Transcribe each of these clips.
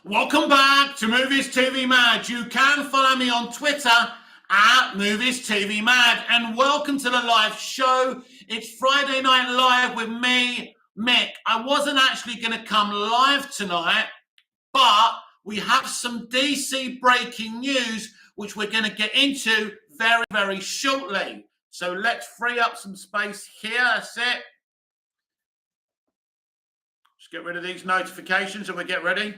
Welcome back to Movies TV Mad. You can follow me on Twitter at Movies TV Mad. And welcome to the live show. It's Friday Night Live with me, Mick. I wasn't actually going to come live tonight, but we have some DC breaking news, which we're going to get into very, very shortly. So let's free up some space here. That's it. Just get rid of these notifications and we get ready.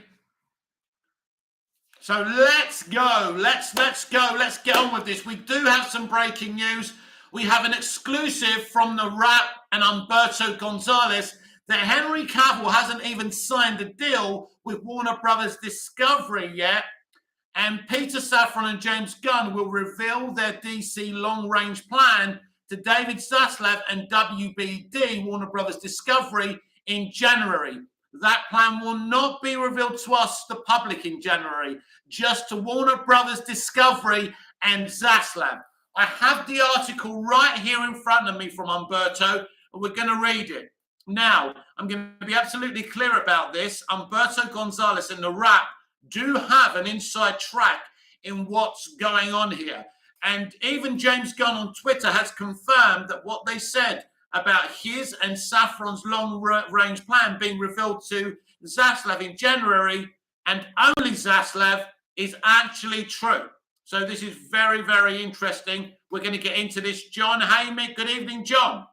So let's go. Let's go. Let's get on with this. We do have some breaking news. We have an exclusive from The Wrap and Humberto Gonzalez that Henry Cavill hasn't even signed a deal with Warner Brothers Discovery yet. And Peter Safron and James Gunn will reveal their DC long-range plan to David Zaslav and WBD, Warner Brothers Discovery, in January. That plan will not be revealed to us, the public, in January, just to Warner Brothers Discovery and Zaslav. I have the article right here in front of me from Humberto, and we're going to read it. Now, I'm going to be absolutely clear about this. Humberto Gonzalez and The Wrap do have an inside track in what's going on here. And even James Gunn on Twitter has confirmed that what they said about his and Safron's long-range plan being revealed to Zaslav in January, and only Zaslav, is actually true. So this is very, very interesting. We're going to get into this. John Haymick, good evening, John.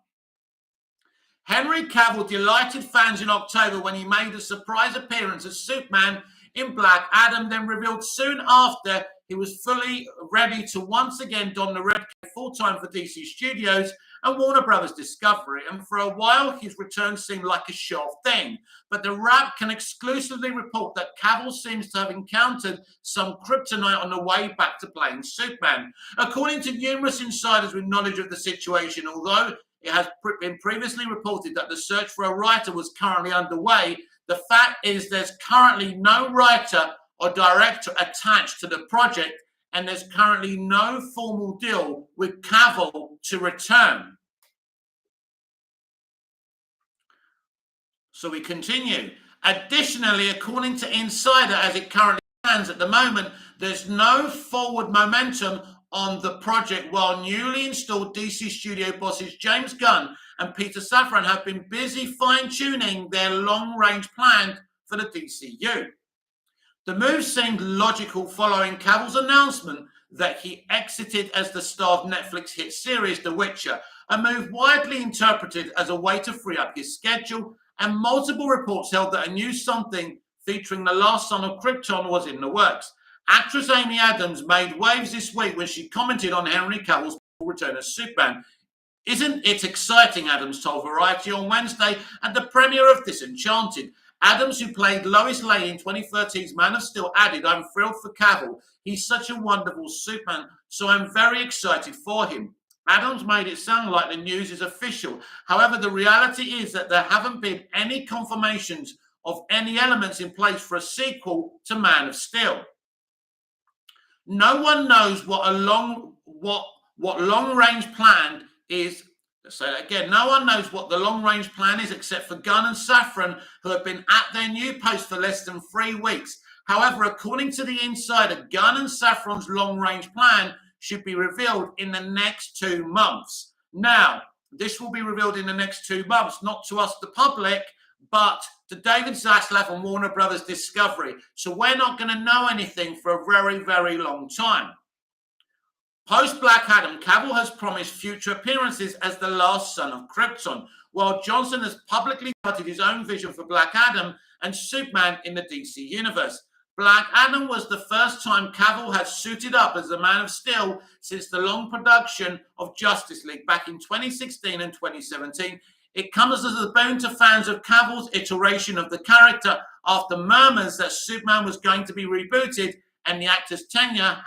Henry Cavill delighted fans in October when he made a surprise appearance as Superman in Black Adam, then revealed soon after he was fully ready to once again don the red cape full-time for DC Studios and Warner Brothers Discovery. And for a while, his return seemed like a sure thing. But The Wrap can exclusively report that Cavill seems to have encountered some kryptonite on the way back to playing Superman. According to numerous insiders with knowledge of the situation, although it has been previously reported that the search for a writer was currently underway, the fact is there's currently no writer or director attached to the project, and there's currently no formal deal with Cavill to return. So we continue. Additionally, according to Insider, as it currently stands at the moment, there's no forward momentum on the project, while newly installed DC studio bosses James Gunn and Peter Safran have been busy fine-tuning their long-range plan for the DCU. The move seemed logical following Cavill's announcement that he exited as the star of Netflix hit series The Witcher, a move widely interpreted as a way to free up his schedule, and multiple reports held that a new something featuring the last son of Krypton was in the works. Actress Amy Adams made waves this week when she commented on Henry Cavill's return as Superman. "Isn't it exciting?" Adams told Variety on Wednesday at the premiere of Disenchanted. Adams, who played Lois Lane in 2013's Man of Steel, added, "I'm thrilled for Cavill. He's such a wonderful Superman, so I'm very excited for him." Adams made it sound like the news is official. However, the reality is that there haven't been any confirmations of any elements in place for a sequel to Man of Steel. No one knows what long-range plan is. Let's say that again. No one knows what the long-range plan is except for Gunn and Safran, who have been at their new post for less than 3 weeks. However, according to the Insider, Gunn and Safran's long-range plan should be revealed in the next 2 months. Now, this will be revealed in the next 2 months, not to us, the public, but to David Zaslav and Warner Brothers Discovery. So we're not going to know anything for a very, very long time. Post-Black Adam, Cavill has promised future appearances as the last son of Krypton, while Johnson has publicly started his own vision for Black Adam and Superman in the DC universe. Black Adam was the first time Cavill has suited up as the Man of Steel since the long production of Justice League back in 2016 and 2017. It comes as a boon to fans of Cavill's iteration of the character after murmurs that Superman was going to be rebooted and the actor's tenure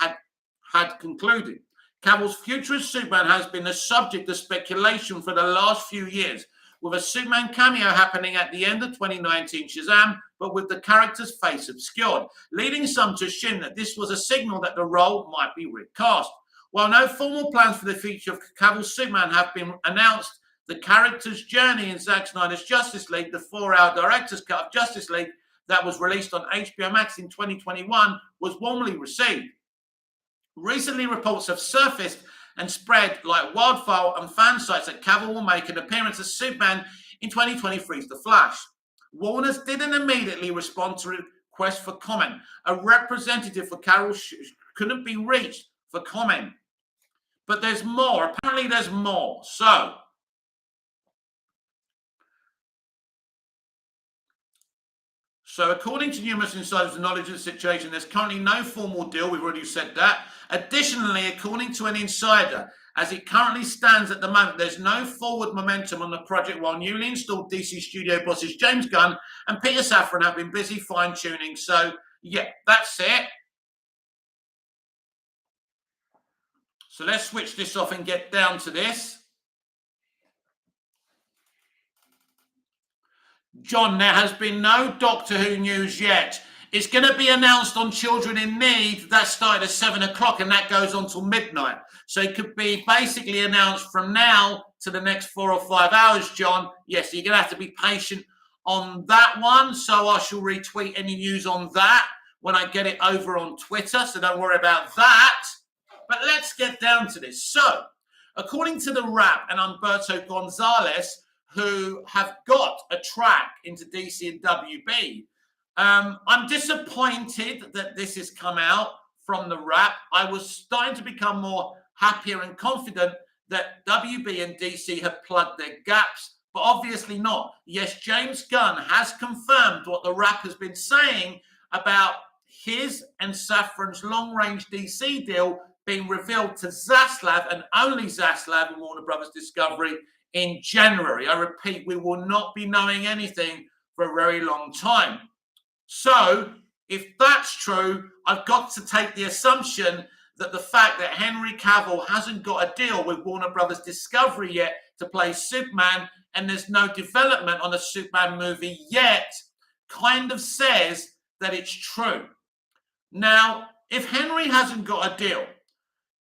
had concluded. Cavill's future as Superman has been the subject of speculation for the last few years, with a Superman cameo happening at the end of 2019 Shazam, but with the character's face obscured, leading some to assume that this was a signal that the role might be recast. While no formal plans for the future of Cavill's Superman have been announced, the character's journey in Zack Snyder's Justice League, the 4-hour director's cut of Justice League, that was released on HBO Max in 2021 was warmly received. Recently, reports have surfaced and spread like wildfire on fan sites that Cavill will make an appearance as Superman in 2023's The Flash. Warner's didn't immediately respond to requests for comment. A representative for Cavill couldn't be reached for comment. But there's more. Apparently there's more. So according to numerous insiders with knowledge of the situation, there's currently no formal deal. We've already said that. Additionally, according to an insider, as it currently stands at the moment, there's no forward momentum on the project while newly installed DC studio bosses James Gunn and Peter Safran have been busy fine-tuning. So, yeah, that's it. So let's switch this off and get down to this. John, there has been no Doctor Who news yet. It's going to be announced on Children in Need. That started at 7 o'clock and that goes on till midnight. So it could be basically announced from now to the next 4 or 5 hours, John. Yes, you're going to have to be patient on that one. So I shall retweet any news on that when I get it over on Twitter. So don't worry about that. But let's get down to this. So, according to The Wrap and Umberto Gonzalez, who have got a track into DC and WB, I'm disappointed that this has come out from The Wrap. I was starting to become more happier and confident that WB and DC have plugged their gaps, but obviously not. Yes, James Gunn has confirmed what The Wrap has been saying about his and Safran's long-range DC deal being revealed to Zaslav and only Zaslav and Warner Brothers Discovery in January. I repeat, we will not be knowing anything for a very long time. So, if that's true, I've got to take the assumption that the fact that Henry Cavill hasn't got a deal with Warner Brothers Discovery yet to play Superman, and there's no development on a Superman movie yet, kind of says that it's true. Now, if Henry hasn't got a deal,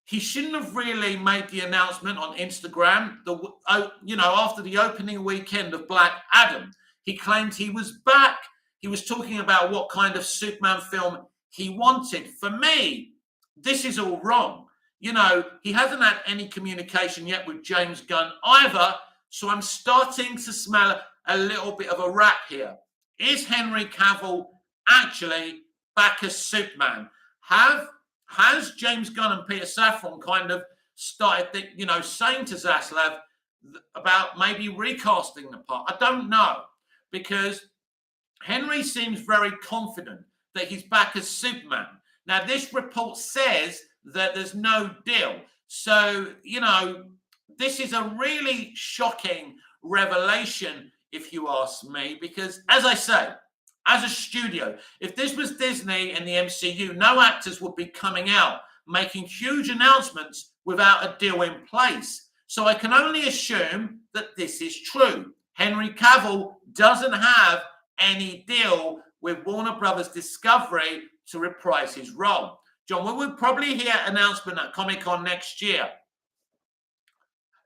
he shouldn't have really made the announcement on Instagram, after the opening weekend of Black Adam. He claimed he was back. He was talking about what kind of Superman film he wanted. For me, this is all wrong. He hasn't had any communication yet with James Gunn either, so I'm starting to smell a little bit of a rat here. Is Henry Cavill actually back as Superman? Has James Gunn and Peter Safran kind of started, saying to Zaslav about maybe recasting the part? I don't know, because Henry seems very confident that he's back as Superman. Now, this report says that there's no deal. So, this is a really shocking revelation, if you ask me, because, as I say, as a studio, if this was Disney and the MCU, no actors would be coming out making huge announcements without a deal in place. So I can only assume that this is true. Henry Cavill doesn't have any deal with Warner Brothers Discovery to reprise his role. John, we will probably hear an announcement at Comic-Con next year.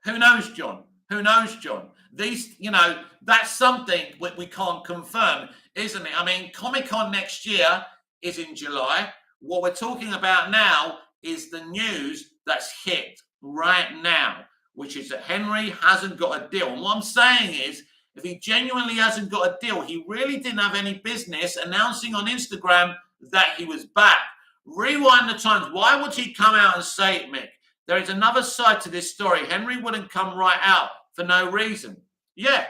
Who knows, John? Who knows, John? That's something we can't confirm, isn't it? I mean, Comic-Con next year is in July. What we're talking about now is the news that's hit right now, which is that Henry hasn't got a deal. And what I'm saying is, if he genuinely hasn't got a deal, he really didn't have any business announcing on Instagram that he was back. Rewind the times. Why would he come out and say it, Mick? There is another side to this story. Henry wouldn't come right out for no reason. Yeah.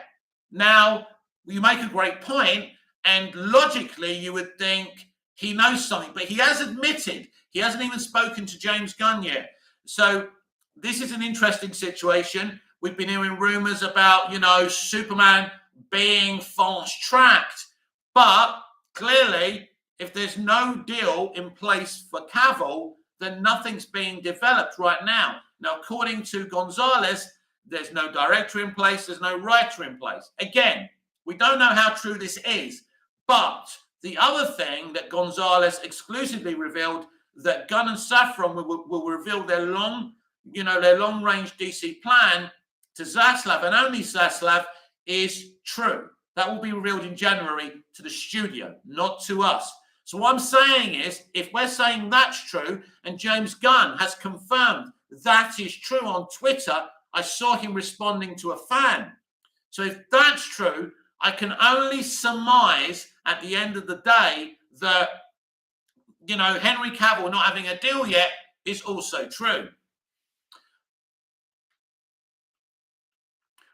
Now, you make a great point, and logically you would think he knows something, but he has admitted he hasn't even spoken to James Gunn yet. So this is an interesting situation. We've been hearing rumors about, Superman being fast-tracked, but clearly, if there's no deal in place for Cavill, then nothing's being developed right now. Now, according to Gonzalez, there's no director in place, there's no writer in place. Again, we don't know how true this is, but the other thing that Gonzalez exclusively revealed, that Gunn and Safran will reveal their long-range DC plan to Zaslav, and only Zaslav, is true. That will be revealed in January to the studio, not to us. So what I'm saying is, if we're saying that's true, and James Gunn has confirmed that is true on Twitter, I saw him responding to a fan. So if that's true, I can only surmise at the end of the day that, Henry Cavill not having a deal yet is also true.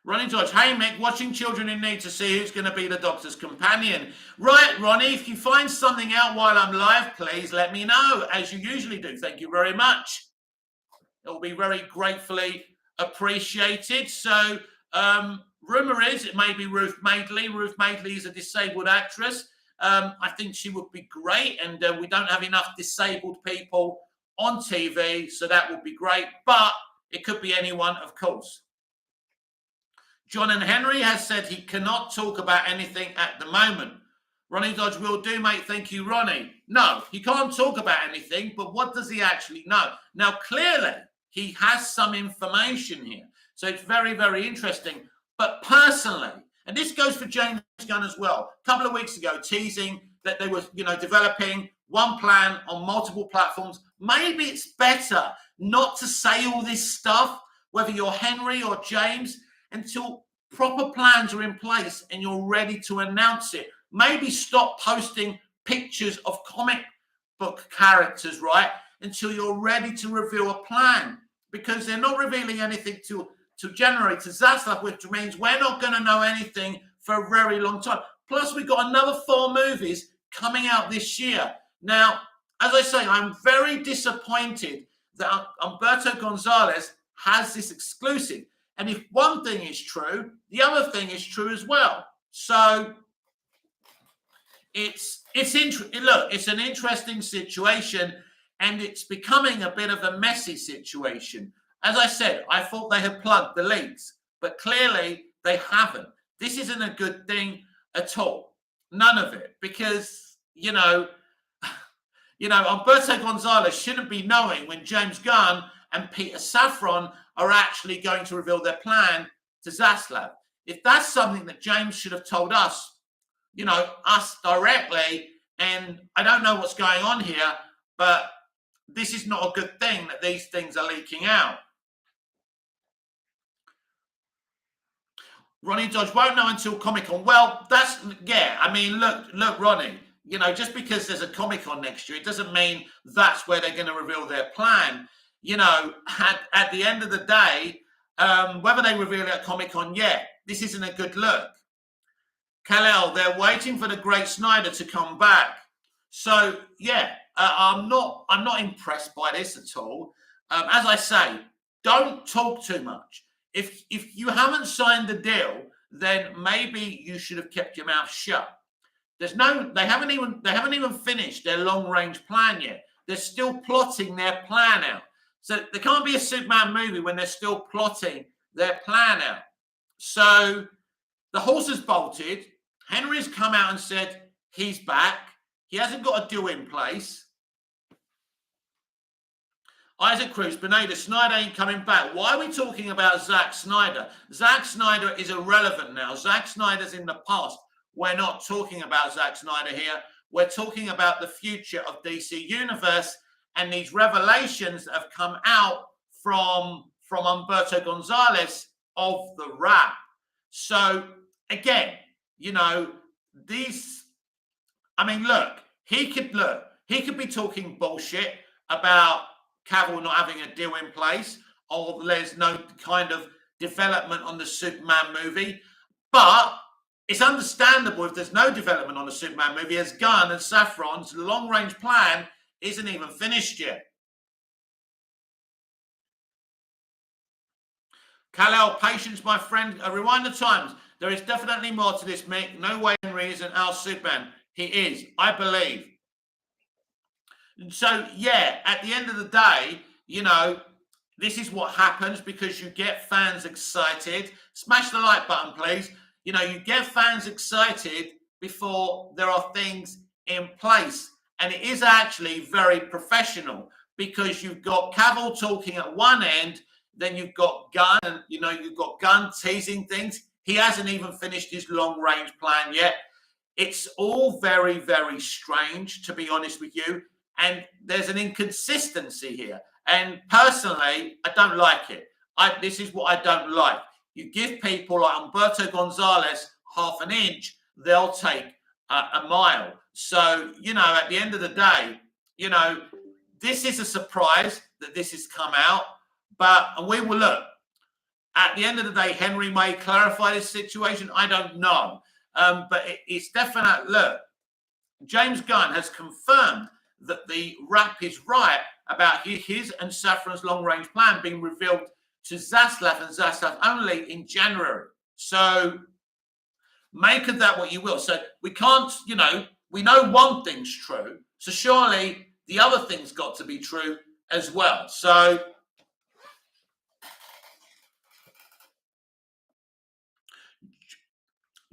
Ronnie Dodge, hey Mick, watching children in need to see who's going to be the Doctor's companion. Right, Ronnie, if you find something out while I'm live, please let me know, as you usually do. Thank you very much. It will be very gratefully appreciated. So, rumour is it may be Ruth Madeley. Ruth Madeley is a disabled actress. I think she would be great, and we don't have enough disabled people on TV, so that would be great. But it could be anyone, of course. John and Henry has said he cannot talk about anything at the moment. Ronnie Dodge will do, mate. Thank you, Ronnie. No, he can't talk about anything, but what does he actually know? Now, clearly, he has some information here. So it's very, very interesting. But personally, and this goes for James Gunn as well, a couple of weeks ago, teasing that they were, developing one plan on multiple platforms. Maybe it's better not to say all this stuff, whether you're Henry or James, until proper plans are in place and you're ready to announce it. Maybe stop posting pictures of comic book characters, right, until you're ready to reveal a plan, because they're not revealing anything to generate to Zaslav, which means we're not going to know anything for a very long time. Plus, we've got another 4 movies coming out this year. Now, as I say, I'm very disappointed that Humberto Gonzalez has this exclusive. And if one thing is true, the other thing is true as well. So it's an interesting situation, and it's becoming a bit of a messy situation. As I said, I thought they had plugged the leaks, but clearly they haven't. This isn't a good thing at all. None of it, because Humberto Gonzalez shouldn't be knowing when James Gunn and Peter Safron are actually going to reveal their plan to Zaslav. If that's something that James should have told us, us directly, and I don't know what's going on here, but this is not a good thing that these things are leaking out. Ronnie Dodge won't know until Comic-Con. Well, look, Ronnie, just because there's a Comic-Con next year, it doesn't mean that's where they're going to reveal their plan. At the end of the day, whether they reveal it at Comic-Con yet, this isn't a good look. Kal-El, they're waiting for the great Snyder to come back. So, I'm not impressed by this at all. As I say, don't talk too much. If you haven't signed the deal, then maybe you should have kept your mouth shut. They haven't even finished their long-range plan yet. They're still plotting their plan out. So there can't be a Superman movie when they're still plotting their plan out. So the horse has bolted. Henry's come out and said he's back. He hasn't got a deal in place. Isaac Cruz, Beneda, Snyder ain't coming back. Why are we talking about Zack Snyder? Zack Snyder is irrelevant now. Zack Snyder's in the past. We're not talking about Zack Snyder here. We're talking about the future of DC Universe and these revelations that have come out from Humberto Gonzalez of the Wrap. So, again, he could be talking bullshit about Cavill not having a deal in place, or there's no kind of development on the Superman movie. But it's understandable if there's no development on the Superman movie, as Gunn and Safron's long-range plan isn't even finished yet. Kal-El, patience, my friend. Rewind the times. There is definitely more to this, Mick. No way Henry isn't our Superman. He is, I believe. So, at the end of the day, this is what happens because you get fans excited. Smash the like button, please. You get fans excited before there are things in place. And it is actually very professional because you've got Cavill talking at one end, then you've got Gunn, and you've got Gunn teasing things. He hasn't even finished his long-range plan yet. It's all very, very strange, to be honest with you. And there's an inconsistency here. And personally, I don't like it. This is what I don't like. You give people like Humberto Gonzalez half an inch, they'll take a mile. So, at the end of the day, this is a surprise that this has come out. And we will look. At the end of the day, Henry may clarify this situation. I don't know. But it's definite. Look, James Gunn has confirmed that the rap is right about his and Safron's long-range plan being revealed to Zaslav and Zaslav only in January. So make of that what you will. So we can't, we know one thing's true. So surely the other thing's got to be true as well. So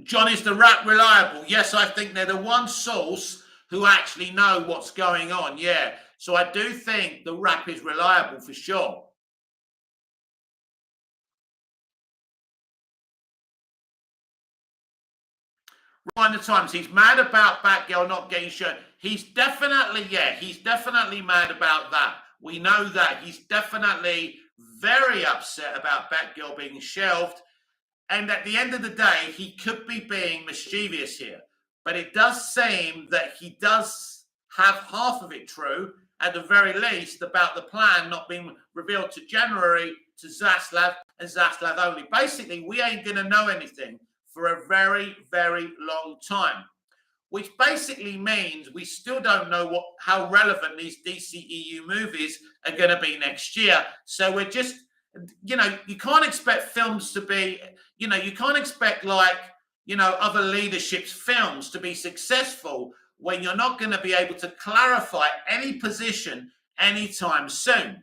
John, is the rap reliable? Yes, I think they're the one source who actually know what's going on. Yeah. So I do think the rap is reliable for sure. Rewind the Times. He's mad about Batgirl not getting shown. He's definitely mad about that. We know that. He's definitely very upset about Batgirl being shelved. And at the end of the day, he could be being mischievous here. But it does seem that he does have half of it true, at the very least, about the plan not being revealed to January to Zaslav and Zaslav only. Basically, we ain't going to know anything for a very, very long time, which basically means we still don't know how relevant these DCEU movies are going to be next year. So we're just, you can't expect films to be, you can't expect other leadership's films to be successful when you're not going to be able to clarify any position anytime soon.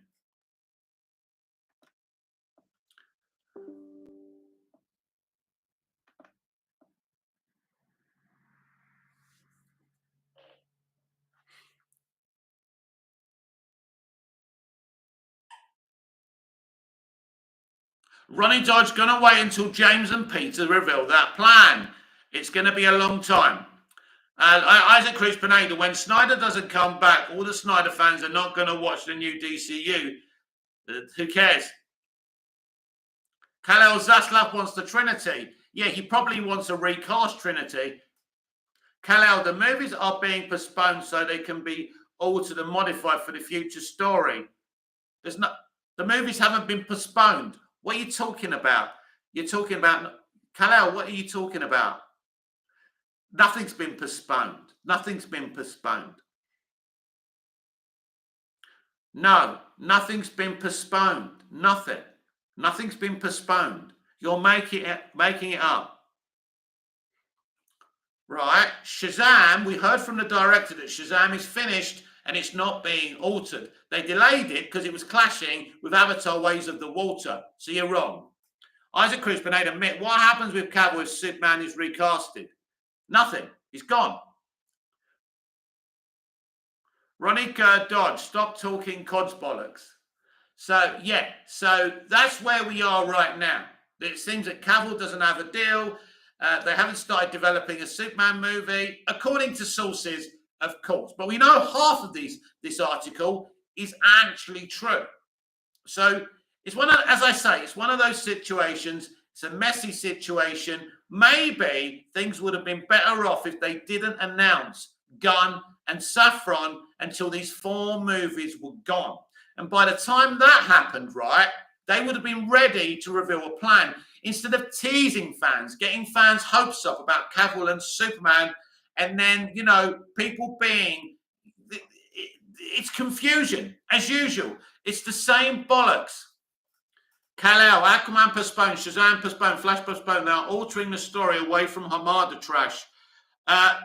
Ronnie Dodge going to wait until James and Peter reveal that plan. It's going to be a long time. Isaac Cruz Pineda, when Snyder doesn't come back, all the Snyder fans are not going to watch the new DCU. Who cares? Kal-El Zaslav wants the Trinity. Yeah, he probably wants a recast Trinity. Kal-El, the movies are being postponed so they can be altered and modified for the future story. The movies haven't been postponed. What are you talking about? You're talking about Kal-El. What are you talking about? Nothing's been postponed. Nothing's been postponed. No, nothing's been postponed. Nothing. Nothing's been postponed. You're making it up. Right? Shazam, we heard from the director that Shazam is finished and it's not being altered. They delayed it because it was clashing with Avatar Ways of the Water. So you're wrong. Isaac Cruz Pineda, admit, what happens with Cavill if Superman is recasted? Nothing. He's gone. Ronnie Dodge, stop talking cod's bollocks. So, yeah. So that's where we are right now. It seems that Cavill doesn't have a deal. They haven't started developing a Superman movie, according to sources, of course. But we know half of this article is actually true. So it's as I say, it's one of those situations. It's a messy situation. Maybe things would have been better off if they didn't announce Gunn and Safron until these 4 movies were gone. And by the time that happened, right, they would have been ready to reveal a plan instead of teasing fans, getting fans' hopes up about Cavill and Superman, and then, people being... It's confusion, as usual. It's the same bollocks. Kal-El, Aquaman postponed, Shazam postponed, Flash postponed. Now altering the story away from Hamada trash.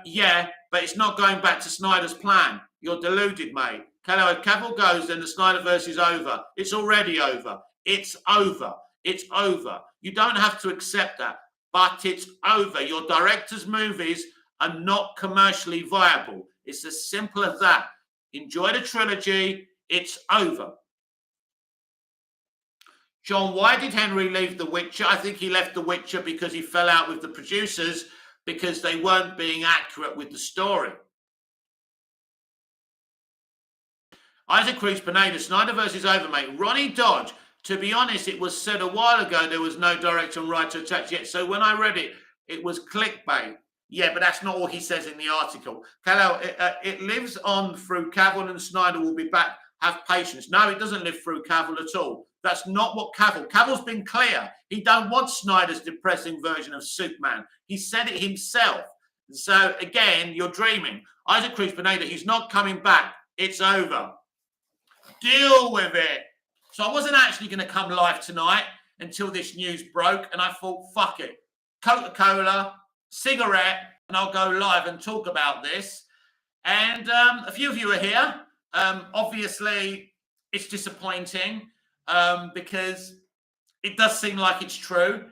Yeah, but it's not going back to Snyder's plan. You're deluded, mate. Kal-El, if Cavill goes, then the Snyderverse is over. It's already over. It's over. It's over. You don't have to accept that, but it's over. Your director's movies are not commercially viable. It's as simple as that. Enjoy the trilogy. It's over. John, why did Henry leave The Witcher? I think he left The Witcher because he fell out with the producers because they weren't being accurate with the story. Isaac Cruz Pineda, Snyderverse is over, mate. Ronnie Dodge, to be honest, it was said a while ago there was no director and writer attached yet. So when I read it, it was clickbait. Yeah, but that's not what he says in the article. Hello, it lives on through Cavill and Snyder will be back. Have patience. No, it doesn't live through Cavill at all. That's not what Cavill's been clear. He don't want Snyder's depressing version of Superman. He said it himself. So again, you're dreaming. Isaac Cruz Pineda, he's not coming back. It's over. Deal with it. So I wasn't actually going to come live tonight until this news broke, and I thought, fuck it. Coca-Cola, cigarette, and I'll go live and talk about this. And a few of you are here. Obviously, it's disappointing because it does seem like it's true.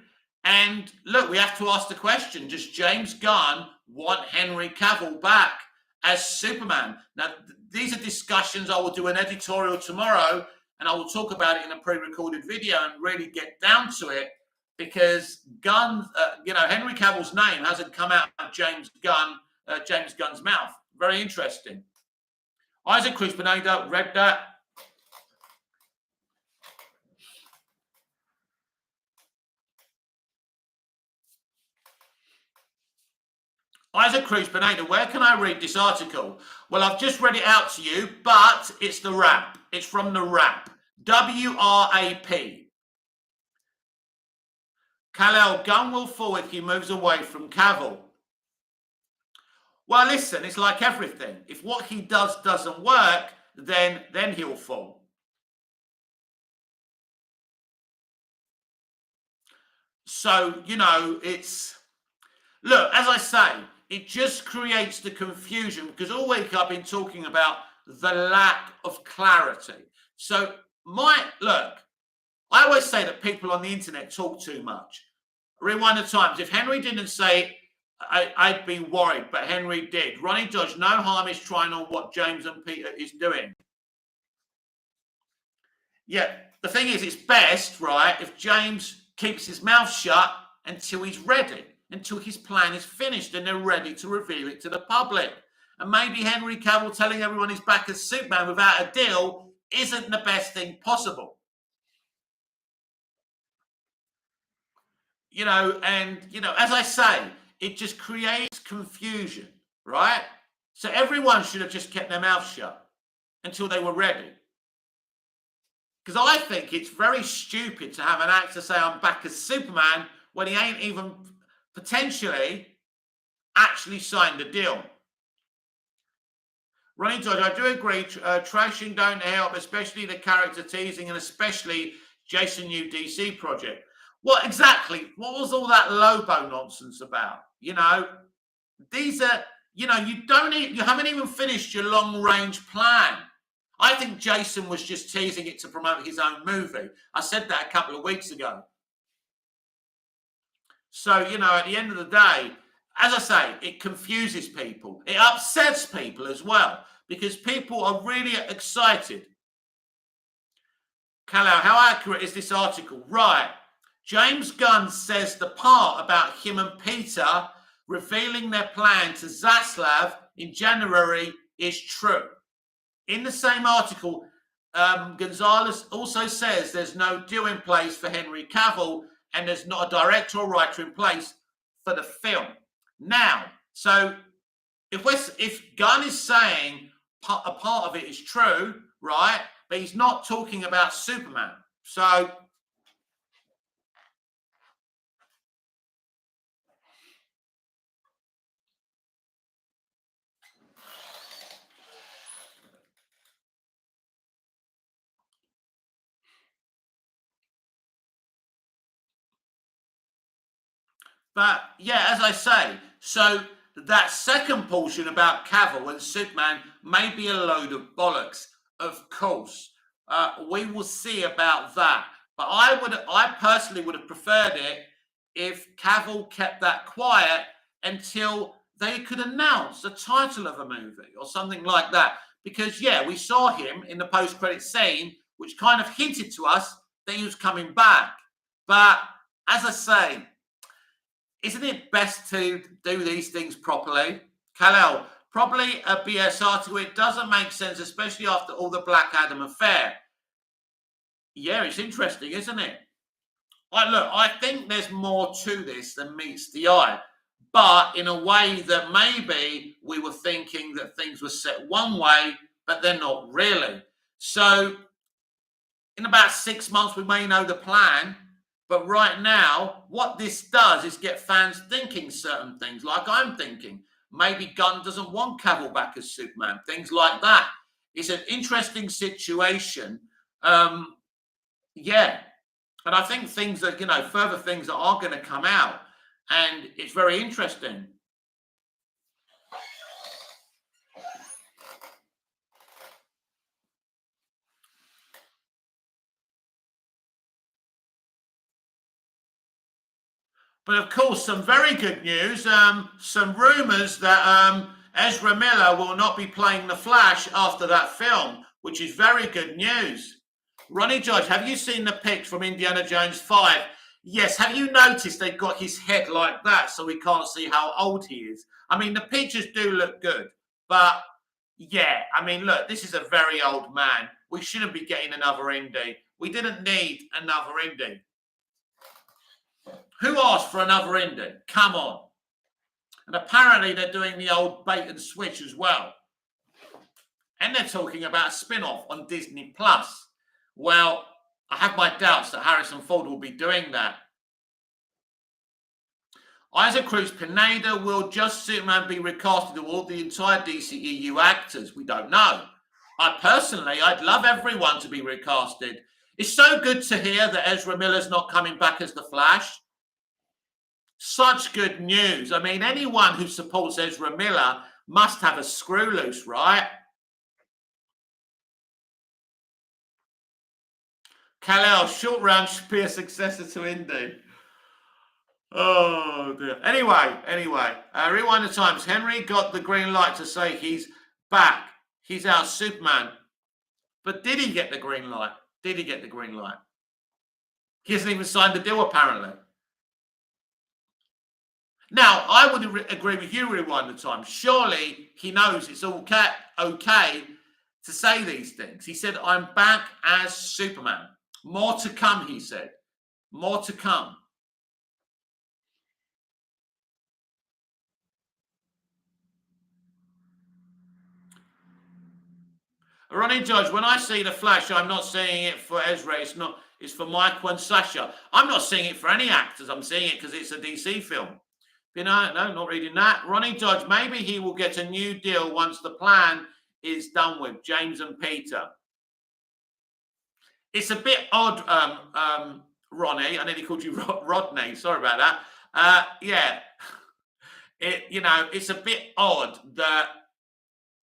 And look, we have to ask the question, does James Gunn want Henry Cavill back as Superman? Now, these are discussions. I will do an editorial tomorrow, and I will talk about it in a pre-recorded video and really get down to it because Gunn, Henry Cavill's name hasn't come out of James Gunn's mouth. Very interesting. Isaac Cruz Pineda, read that. Isaac Cruz Pineda, where can I read this article? Well, I've just read it out to you, but it's the Wrap. It's from the Wrap. W-R-A-P. Kal-El, Gunn will fall if he moves away from Cavill. Well, listen, it's like everything. If what he does doesn't work, then he'll fall. So, it's... Look, as I say, it just creates the confusion because all week I've been talking about the lack of clarity. So, look, I always say that people on the internet talk too much. Rewind the times. If Henry didn't say I'd be worried, but Henry did. Ronnie Dodge, no harm is trying on what James and Peter is doing. Yeah, the thing is, it's best, right, if James keeps his mouth shut until he's ready, until his plan is finished and they're ready to reveal it to the public. And maybe Henry Cavill telling everyone he's back as Superman without a deal isn't the best thing possible. As I say, it just creates confusion, right? So everyone should have just kept their mouth shut until they were ready. Because I think it's very stupid to have an actor say I'm back as Superman when he ain't even potentially actually signed the deal. Ronnie Dodge, I do agree, trashing don't help, especially the character teasing and especially Jason New DC project. What exactly? What was all that Lobo nonsense about? These are, you haven't even finished your long-range plan. I think Jason was just teasing it to promote his own movie. I said that a couple of weeks ago. So, at the end of the day, as I say, it confuses people. It upsets people as well because people are really excited. Kal-El, how accurate is this article? Right. James Gunn says the part about him and Peter revealing their plan to Zaslav in January is true. In the same article, Gonzalez also says there's no deal in place for Henry Cavill and there's not a director or writer in place for the film. Now, so if Gunn is saying a part of it is true, right, but he's not talking about Superman. So... But yeah, as I say, so that second portion about Cavill and Superman may be a load of bollocks. Of course, we will see about that. But I personally would have preferred it if Cavill kept that quiet until they could announce the title of a movie or something like that. Because yeah, we saw him in the post-credit scene, which kind of hinted to us that he was coming back. But as I say, isn't it best to do these things properly? Kal-El, probably a BS article. It doesn't make sense, especially after all the Black Adam affair. Yeah, it's interesting, isn't it? Look, I think there's more to this than meets the eye, but in a way that maybe we were thinking that things were set one way, but they're not really. So in about 6 months, we may know the plan. But right now, what this does is get fans thinking certain things, like I'm thinking. Maybe Gunn doesn't want Cavill back as Superman, things like that. It's an interesting situation. Yeah. And I think things that, further things that are going to come out. And it's very interesting. But of course, some very good news. Some rumours that Ezra Miller will not be playing the Flash after that film, which is very good news. Ronnie George, have you seen the pics from Indiana Jones 5? Yes. Have you noticed they've got his head like that so we can't see how old he is? I mean, the pictures do look good. But, yeah, I mean, look, this is a very old man. We shouldn't be getting another Indy. We didn't need another Indy. Who asked for another Indy? Come on. And apparently they're doing the old bait and switch as well. And they're talking about a spin-off on Disney+. Well, I have my doubts that Harrison Ford will be doing that. Isaac Cruz Pineda, will just Superman be recasted with all the entire DCEU actors? We don't know. I'd love everyone to be recasted. It's so good to hear that Ezra Miller's not coming back as the Flash. Such good news. I mean, anyone who supports Ezra Miller must have a screw loose, right? Kal-El, short round should be a successor to Indy. Oh, dear. Anyway, rewind the times. Henry got the green light to say he's back. He's our Superman. But did he get the green light? Did he get the green light? He hasn't even signed the deal, apparently. Now, I would agree with you, rewind the time. Surely he knows it's okay to say these things. He said, I'm back as Superman. More to come, he said. More to come. Ronnie Judge, when I see the Flash, I'm not seeing it for Ezra. It's for Michael and Sasha. I'm not seeing it for any actors. I'm seeing it because it's a DC film. No, not reading that. Ronnie Judge, maybe he will get a new deal once the plan is done with James and Peter. It's a bit odd, Ronnie. I nearly called you Rodney. Sorry about that. Yeah. It's a bit odd that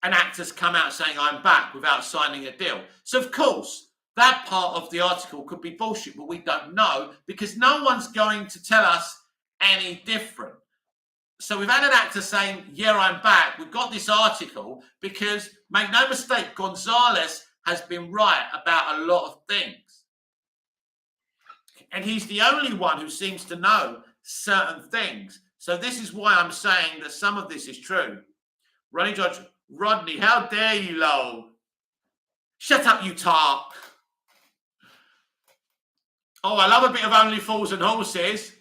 an actor's come out saying I'm back without signing a deal. So, of course, that part of the article could be bullshit, but we don't know because no one's going to tell us any different. So we've had an actor saying, yeah, I'm back. We've got this article because, make no mistake, Gonzalez has been right about a lot of things. And he's the only one who seems to know certain things. So this is why I'm saying that some of this is true. Ronnie Judge, Rodney, how dare you, lol? Shut up, you tart. Oh, I love a bit of Only Fools and Horses.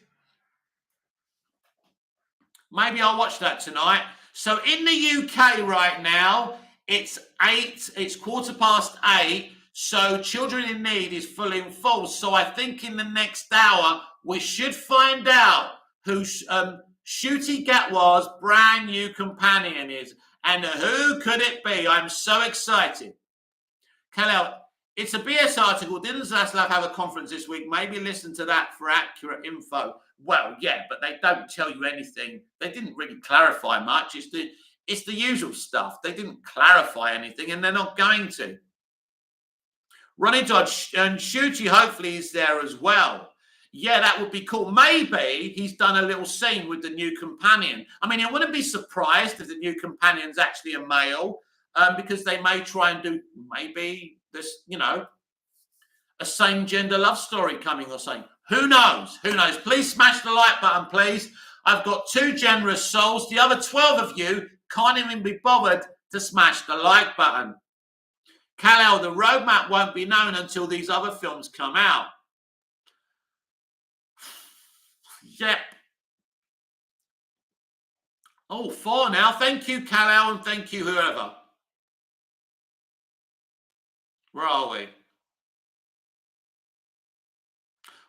Maybe I'll watch that tonight. So in the UK right now, it's 8:15. So Children in Need is full in full. So I think in the next hour, we should find out who Ncuti Gatwa's brand new companion is. And who could it be? I'm so excited. Kal-El, it's a BS article. Didn't Saslav have a conference this week? Maybe listen to that for accurate info. Well, yeah, but they don't tell you anything. They didn't really clarify much. It's the usual stuff. They didn't clarify anything, and they're not going to. Ronnie Dodge and Ncuti hopefully is there as well. Yeah, that would be cool. Maybe he's done a little scene with the new companion. I mean, I wouldn't be surprised if the new companion's actually a male, because they may try and do maybe this, a a same-gender love story coming or something. Who knows? Who knows? Please smash the like button, please. I've got 2 generous souls. The other 12 of you can't even be bothered to smash the like button. Kal-El, the roadmap won't be known until these other films come out. Yep. Oh, 4 now. Thank you, Kal-El, and thank you, whoever. Where are we?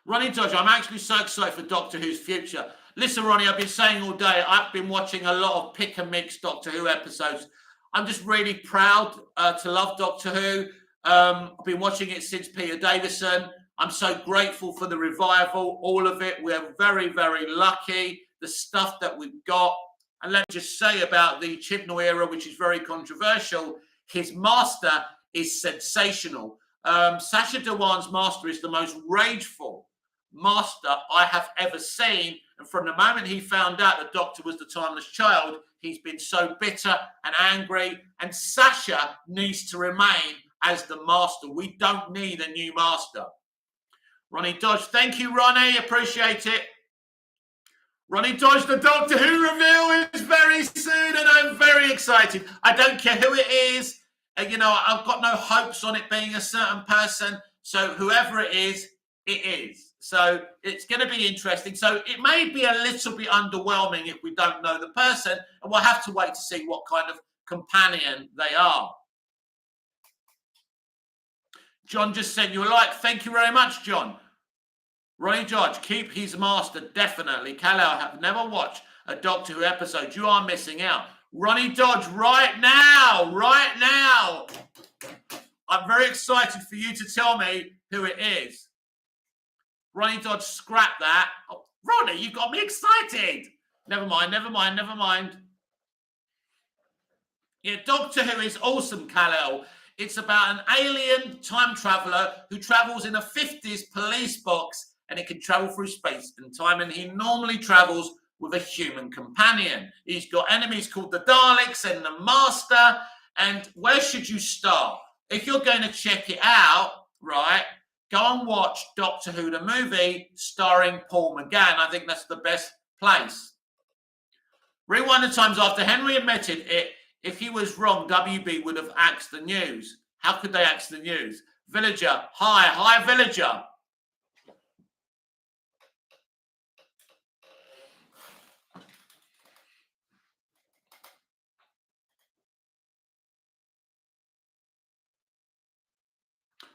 Ronnie Dodge, I'm actually so excited for Doctor Who's future. Listen, Ronnie, I've been saying all day, I've been watching a lot of pick and mix Doctor Who episodes. I'm just really proud to love Doctor Who. I've been watching it since Peter Davison. I'm so grateful for the revival, all of it. We're very, very lucky. The stuff that we've got. And let's just say about the Chibnall era, which is very controversial, his master is sensational. Sacha Dhawan's master is the most rageful master I have ever seen. And from the moment he found out the Doctor was the Timeless Child, he's been so bitter and angry. And Sacha needs to remain as the master. We don't need a new master. Ronnie Dodge, thank you, Ronnie. Appreciate it. Ronnie Dodge, the Doctor Who reveal is very soon, and I'm very excited. I don't care who it is. You know, I've got no hopes on it being a certain person. So whoever it is, it is. So it's going to be interesting. So it may be a little bit underwhelming if we don't know the person, and we'll have to wait to see what kind of companion they are. John just sent you a like. Thank you very much, John. Ronnie Dodge, keep his master, definitely. Kal-El, have never watched a Doctor Who episode. You are missing out. Ronnie Dodge, right now. I'm very excited for you to tell me who it is. Ronnie Dodge, scrap that. Oh, Ronnie, you got me excited. Never mind. Yeah, Doctor Who is awesome, Kal-El. It's about an alien time traveler who travels in a 50s police box, and it can travel through space and time, and he normally travels with a human companion. He's got enemies called the Daleks and the Master. And where should you start? If you're going to check it out, right, go and watch Doctor Who the movie starring Paul McGann. I think that's the best place. Rewind the times after Henry admitted it. If he was wrong, WB would have axed the news. How could they axe the news? Villager, hi, Villager.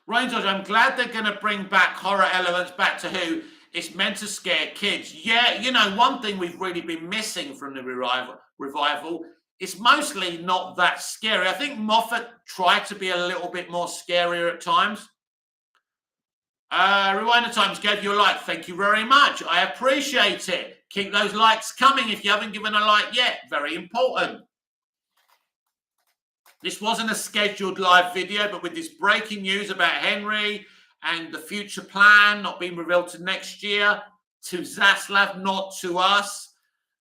Ronnie Dodge, I'm glad they're going to bring back horror elements back to Who. It's meant to scare kids. Yeah, you know, one thing we've really been missing from the revival is mostly not that scary. I think Moffat tried to be a little bit more scarier at times. Rewind the Times gave you a like. Thank you very much. I appreciate it. Keep those likes coming if you haven't given a like yet. Very important. This wasn't a scheduled live video, but with this breaking news about Henry and the future plan not being revealed to next year, to Zaslav, not to us.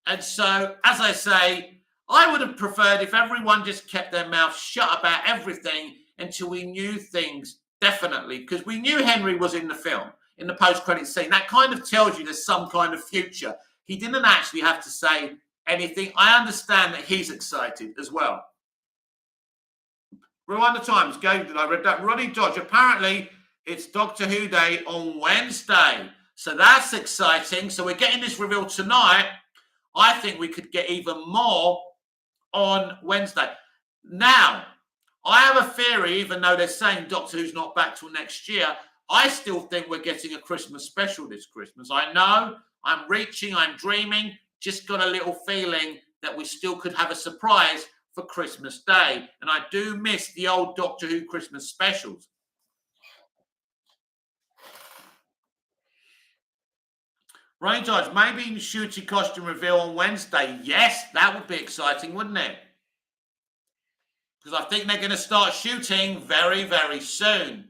And so, as I say, I would have preferred if everyone just kept their mouth shut about everything until we knew things definitely, because we knew Henry was in the film, in the post-credit scene. That kind of tells you there's some kind of future. He didn't actually have to say anything. I understand that he's excited as well. Rewind the Times, I read that. Ronnie Dodge, apparently it's Doctor Who Day on Wednesday. So that's exciting. So we're getting this reveal tonight. I think we could get even more on Wednesday. Now, I have a theory, even though they're saying Doctor Who's not back till next year, I still think we're getting a Christmas special this Christmas. I know, I'm reaching, I'm dreaming, just got a little feeling that we still could have a surprise for Christmas Day. And I do miss the old Doctor Who Christmas specials. Ronnie Dodge, maybe Ncuti costume reveal on Wednesday. Yes, that would be exciting, wouldn't it? Because I think they're going to start shooting very, very soon.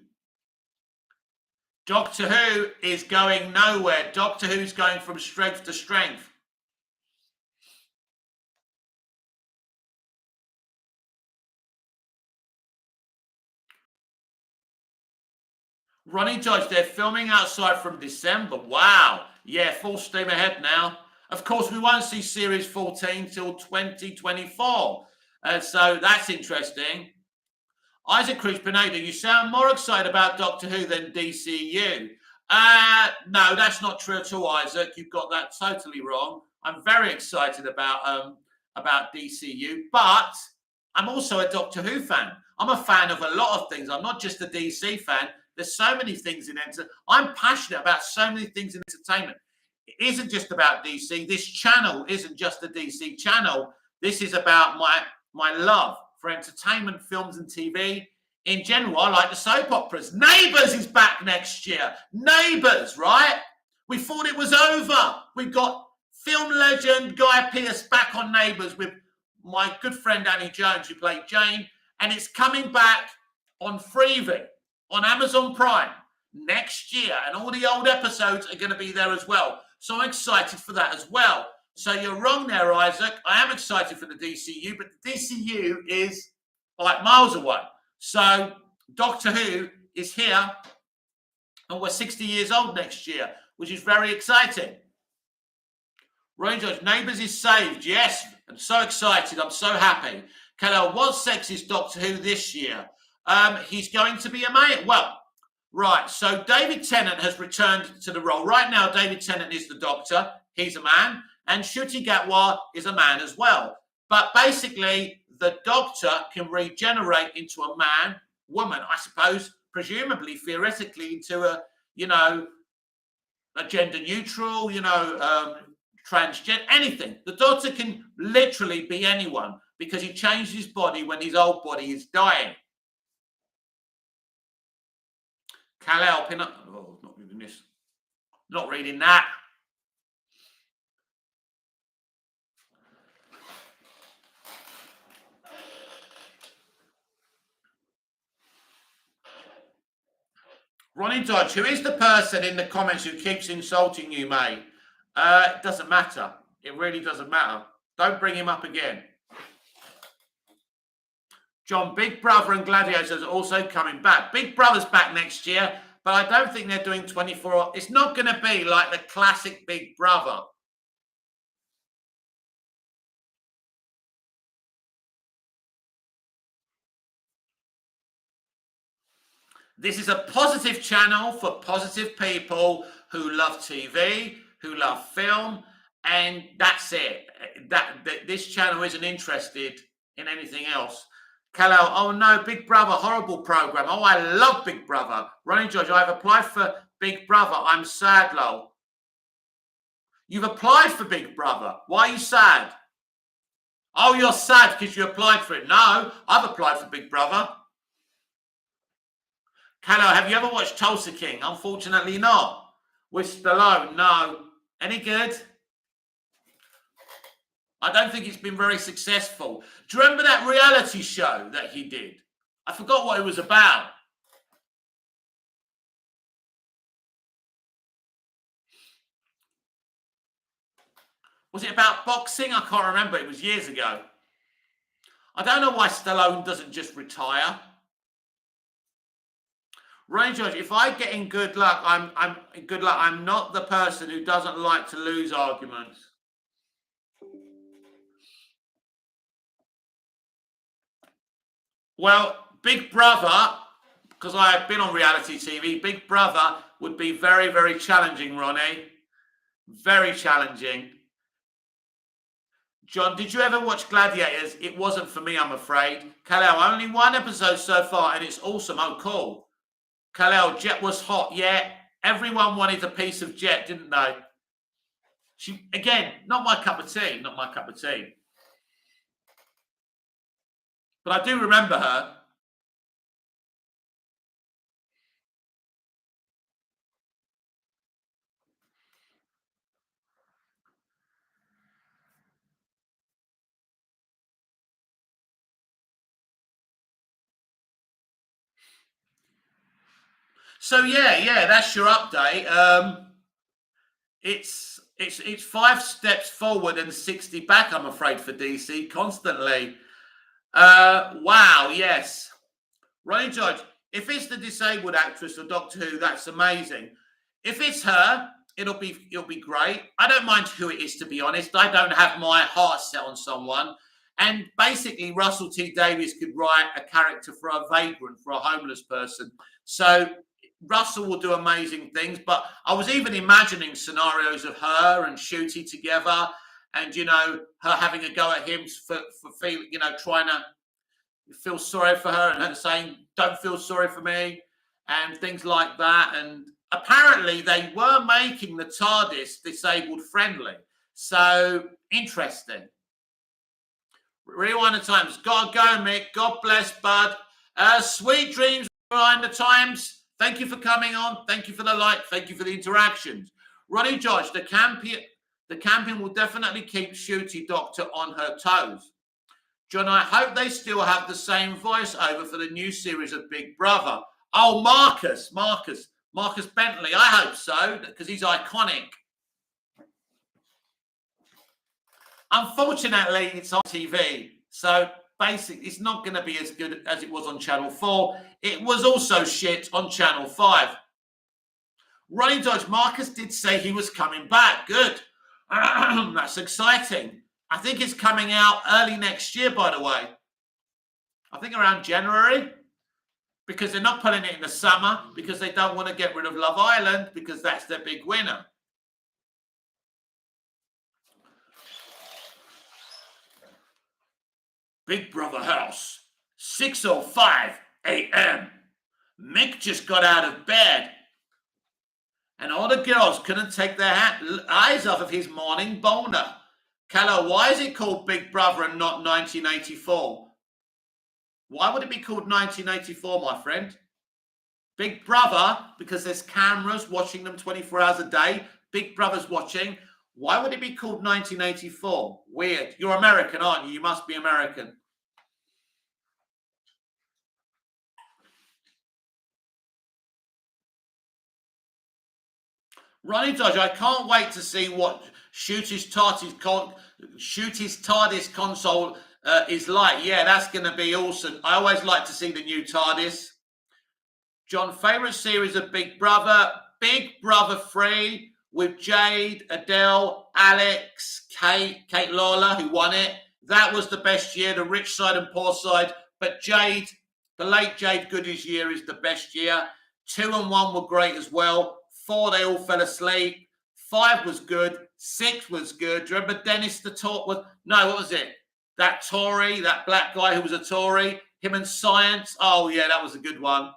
Doctor Who is going nowhere. Doctor Who's going from strength to strength. Ronnie Judge, they're filming outside from December. Wow. Yeah, full steam ahead now. Of course, we won't see Series 14 till 2024. So that's interesting. Isaac Cruz Pineda, you sound more excited about Doctor Who than DCU. No, that's not true at all, Isaac. You've got that totally wrong. I'm very excited about DCU, but I'm also a Doctor Who fan. I'm a fan of a lot of things. I'm not just a DC fan. There's so many things in entertainment. I'm passionate about so many things in entertainment. It isn't just about DC. This channel isn't just a DC channel. This is about my love for entertainment, films, and TV. In general, I like the soap operas. Neighbours is back next year. Neighbours, right? We thought it was over. We got film legend Guy Pearce back on Neighbours with my good friend Annie Jones, who played Jane. And it's coming back on Freevee, on Amazon Prime next year. And all the old episodes are going to be there as well. So I'm excited for that as well. So you're wrong there, Isaac. I am excited for the DCU, but the DCU is like miles away. So Doctor Who is here, and we're 60 years old next year, which is very exciting. Ryan George, Neighbours is saved. Yes, I'm so excited. I'm so happy. Kellel, what sex is Doctor Who this year? He's going to be a male. Well, right. So David Tennant has returned to the role. Right now, David Tennant is the Doctor. He's a man. And Ncuti Gatwa is a man as well. But basically, the Doctor can regenerate into a man, woman, I suppose, presumably, theoretically, into a gender neutral, transgender, anything. The Doctor can literally be anyone because he changed his body when his old body is dying. Kal-El, not reading this. Not reading that. Ronnie Dodge, who is the person in the comments who keeps insulting you, mate? It doesn't matter. It really doesn't matter. Don't bring him up again. John, Big Brother and Gladiators are also coming back. Big Brother's back next year, but I don't think they're doing 24. It's not going to be like the classic Big Brother. This is a positive channel for positive people who love TV, who love film, and that's it. This channel isn't interested in anything else. Kal-El, oh no, Big Brother, horrible program. Oh, I love Big Brother. Ronnie George, I've applied for Big Brother. I'm sad, lol. You've applied for Big Brother. Why are you sad? Oh, you're sad because you applied for it. No, I've applied for Big Brother. Kal-El, have you ever watched Tulsa King? Unfortunately not. With Stallone, no. Any good? I don't think it's been very successful. Do you remember that reality show that he did? I forgot what it was about. Was it about boxing? I can't remember. It was years ago. I don't know why Stallone doesn't just retire. Ray George, if I get in good luck, I'm good luck. I'm not the person who doesn't like to lose arguments. Well, Big Brother, because I have been on reality TV, Big Brother would be very, very challenging, Ronnie. Very challenging. John, did you ever watch Gladiators? It wasn't for me, I'm afraid. Kal-El, only one episode so far, and it's awesome. Oh, cool. Kal-El, Jet was hot. Yeah, everyone wanted a piece of Jet, didn't they? She, again, not my cup of tea. Not my cup of tea. But I do remember her. So yeah, that's your update. It's 5 steps forward and 60 back, I'm afraid, for DC constantly. Wow, yes. Ronnie George, If it's the disabled actress or Doctor Who, that's amazing. If it's her, it'll be great. I don't mind who it is, to be honest. I don't have my heart set on someone. And basically, Russell T Davies could write a character for a vagrant, for a homeless person. So Russell will do amazing things. But I was even imagining scenarios of her and Shooty together, and her having a go at him for feeling, trying to feel sorry for her, and her saying, "Don't feel sorry for me," and things like that. And apparently, they were making the TARDIS disabled friendly. So interesting. Rewind the times. God go, Mick. God bless, bud. Sweet dreams behind the times. Thank you for coming on. Thank you for the like. Thank you for the interactions. Ronnie George, the camping will definitely keep Shooty Doctor on her toes. John, I hope they still have the same voiceover for the new series of Big Brother. Oh, Marcus Bentley. I hope so, because he's iconic. Unfortunately, it's on TV, so basically it's not going to be as good as it was on Channel 4. It was also shit on Channel 5. Ronnie Dodge, Marcus did say he was coming back. Good. That's exciting. I think it's coming out early next year, by the way. I think around January, because they're not putting it in the summer, because they don't want to get rid of Love Island, because that's their big winner. Big Brother house, 6:05 a.m. Mick just got out of bed, and all the girls couldn't take their eyes off of his morning boner. Callow, why is it called Big Brother and not 1984? Why would it be called 1984, my friend? Big Brother, because there's cameras watching them 24 hours a day. Big Brother's watching. Why would it be called 1984? Weird. You're American, aren't you? You must be American. Ronnie Dodge, I can't wait to see what Shooty's TARDIS console is like. Yeah, that's going to be awesome. I always like to see the new TARDIS. John, favourite series of Big Brother? Big Brother 3 with Jade, Adele, Alex, Kate Lawler, who won it. That was the best year, the rich side and poor side. But Jade, the late Jade Good's year is the best year. 2 and 1 were great as well. 4, they all fell asleep. 5 was good. 6 was good. Do you remember Dennis the Talk? What was it? That Tory, that black guy who was a Tory. Him and Science. Oh, yeah, that was a good one.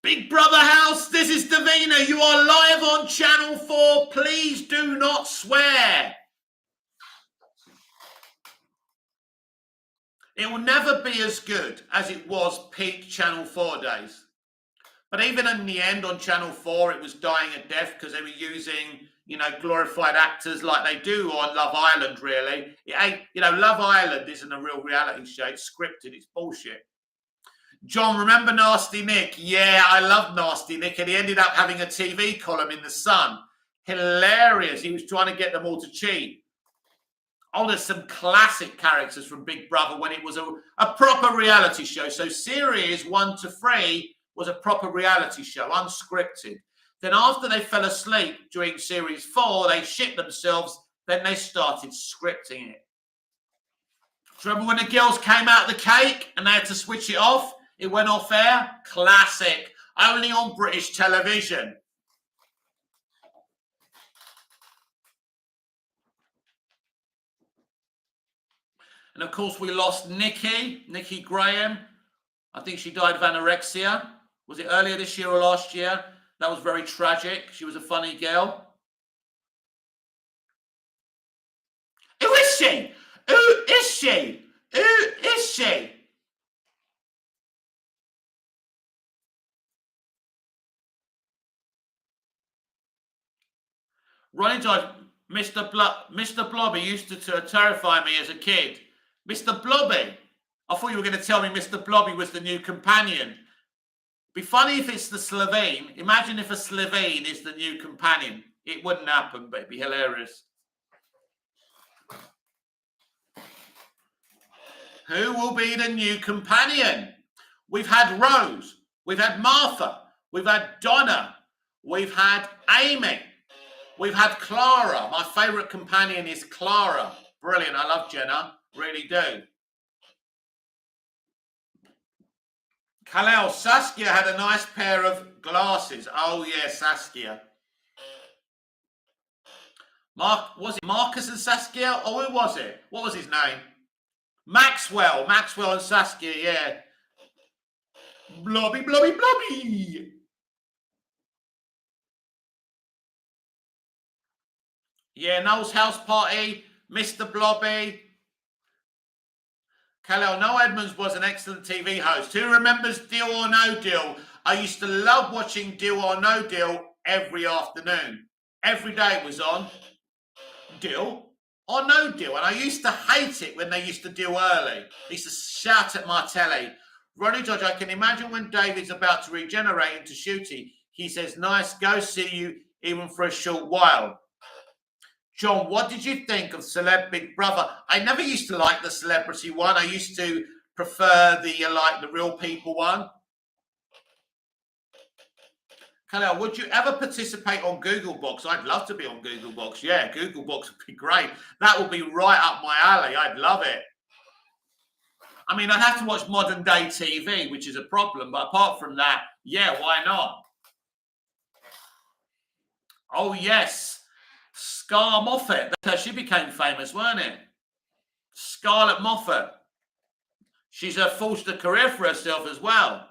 Big Brother House, this is Davina. You are live on Channel 4. Please do not swear. It will never be as good as it was peak Channel 4 days. But even in the end on Channel 4, it was dying a death because they were using, glorified actors like they do on Love Island, really. Love Island isn't a real reality show. It's scripted. It's bullshit. John, remember Nasty Nick? Yeah, I love Nasty Nick. And he ended up having a TV column in The Sun. Hilarious. He was trying to get them all to cheat. Oh, there's some classic characters from Big Brother when it was a proper reality show. So series 1 to 3 was a proper reality show, unscripted. Then after they fell asleep during series 4, they shit themselves. Then they started scripting it. Do you remember when the girls came out of the cake and they had to switch it off? It went off air. Classic. Only on British television. And of course, we lost Nikki Graham. I think she died of anorexia. Was it earlier this year or last year? That was very tragic. She was a funny girl. Who is she? Who is she? Who is she? Ronnie George, Mr. Blobby used to terrify me as a kid. Mr. Blobby? I thought you were going to tell me Mr. Blobby was the new companion. Be funny if it's the Slovene. Imagine if a Slovene is the new companion. It wouldn't happen, but it'd be hilarious. Who will be the new companion? We've had Rose, we've had Martha, we've had Donna, we've had Amy, we've had Clara. My favourite companion is Clara. Brilliant. I love Jenna. Really do. Kalel, Saskia had a nice pair of glasses. Oh, yeah, Saskia. Was it Marcus and Saskia? Or who was it? What was his name? Maxwell and Saskia, yeah. Blobby, blobby, blobby. Yeah, Noel's house party, Mr. Blobby. Kalel, Noel Edmonds was an excellent TV host. Who remembers Deal or No Deal? I used to love watching Deal or No Deal every afternoon. Every day it was on. Deal or No Deal. And I used to hate it when they used to deal early. I used to shout at my telly. Ronnie Dodge, I can imagine when David's about to regenerate into Shooty, he says, nice, go see you even for a short while. John, what did you think of Celeb Big Brother? I never used to like the celebrity one. I used to prefer the real people one. Kalel, would you ever participate on Google Box? I'd love to be on Google Box. Yeah, Google Box would be great. That would be right up my alley. I'd love it. I mean, I'd have to watch modern day TV, which is a problem. But apart from that, yeah, why not? Oh, yes. Scar Moffat. That's how she became famous, weren't it? Scarlett Moffat. She's forged a career for herself as well.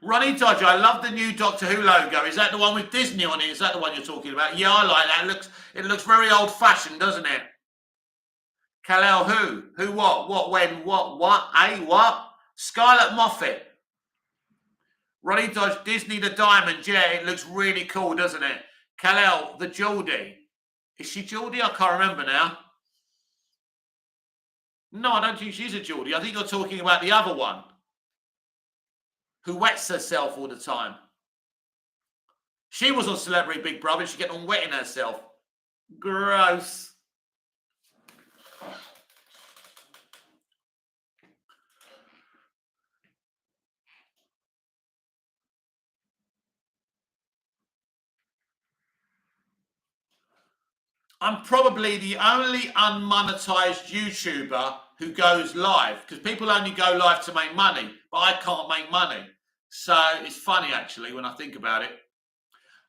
Ronnie Dodger, I love the new Doctor Who logo. Is that the one with Disney on it? Is that the one you're talking about? Yeah, I like that. It looks very old-fashioned, doesn't it? Kalel, who? Who, what? What, when, what? What? Scarlett Moffat. Ronnie Dodge, Disney the Diamond. Yeah, it looks really cool, doesn't it? Kalel, the Geordie. Is she Geordie? I can't remember now. No, I don't think she's a Geordie. I think you're talking about the other one, who wets herself all the time. She was on Celebrity Big Brother. She kept on wetting herself. Gross. I'm probably the only unmonetized YouTuber who goes live, because people only go live to make money, but I can't make money. So it's funny, actually, when I think about it.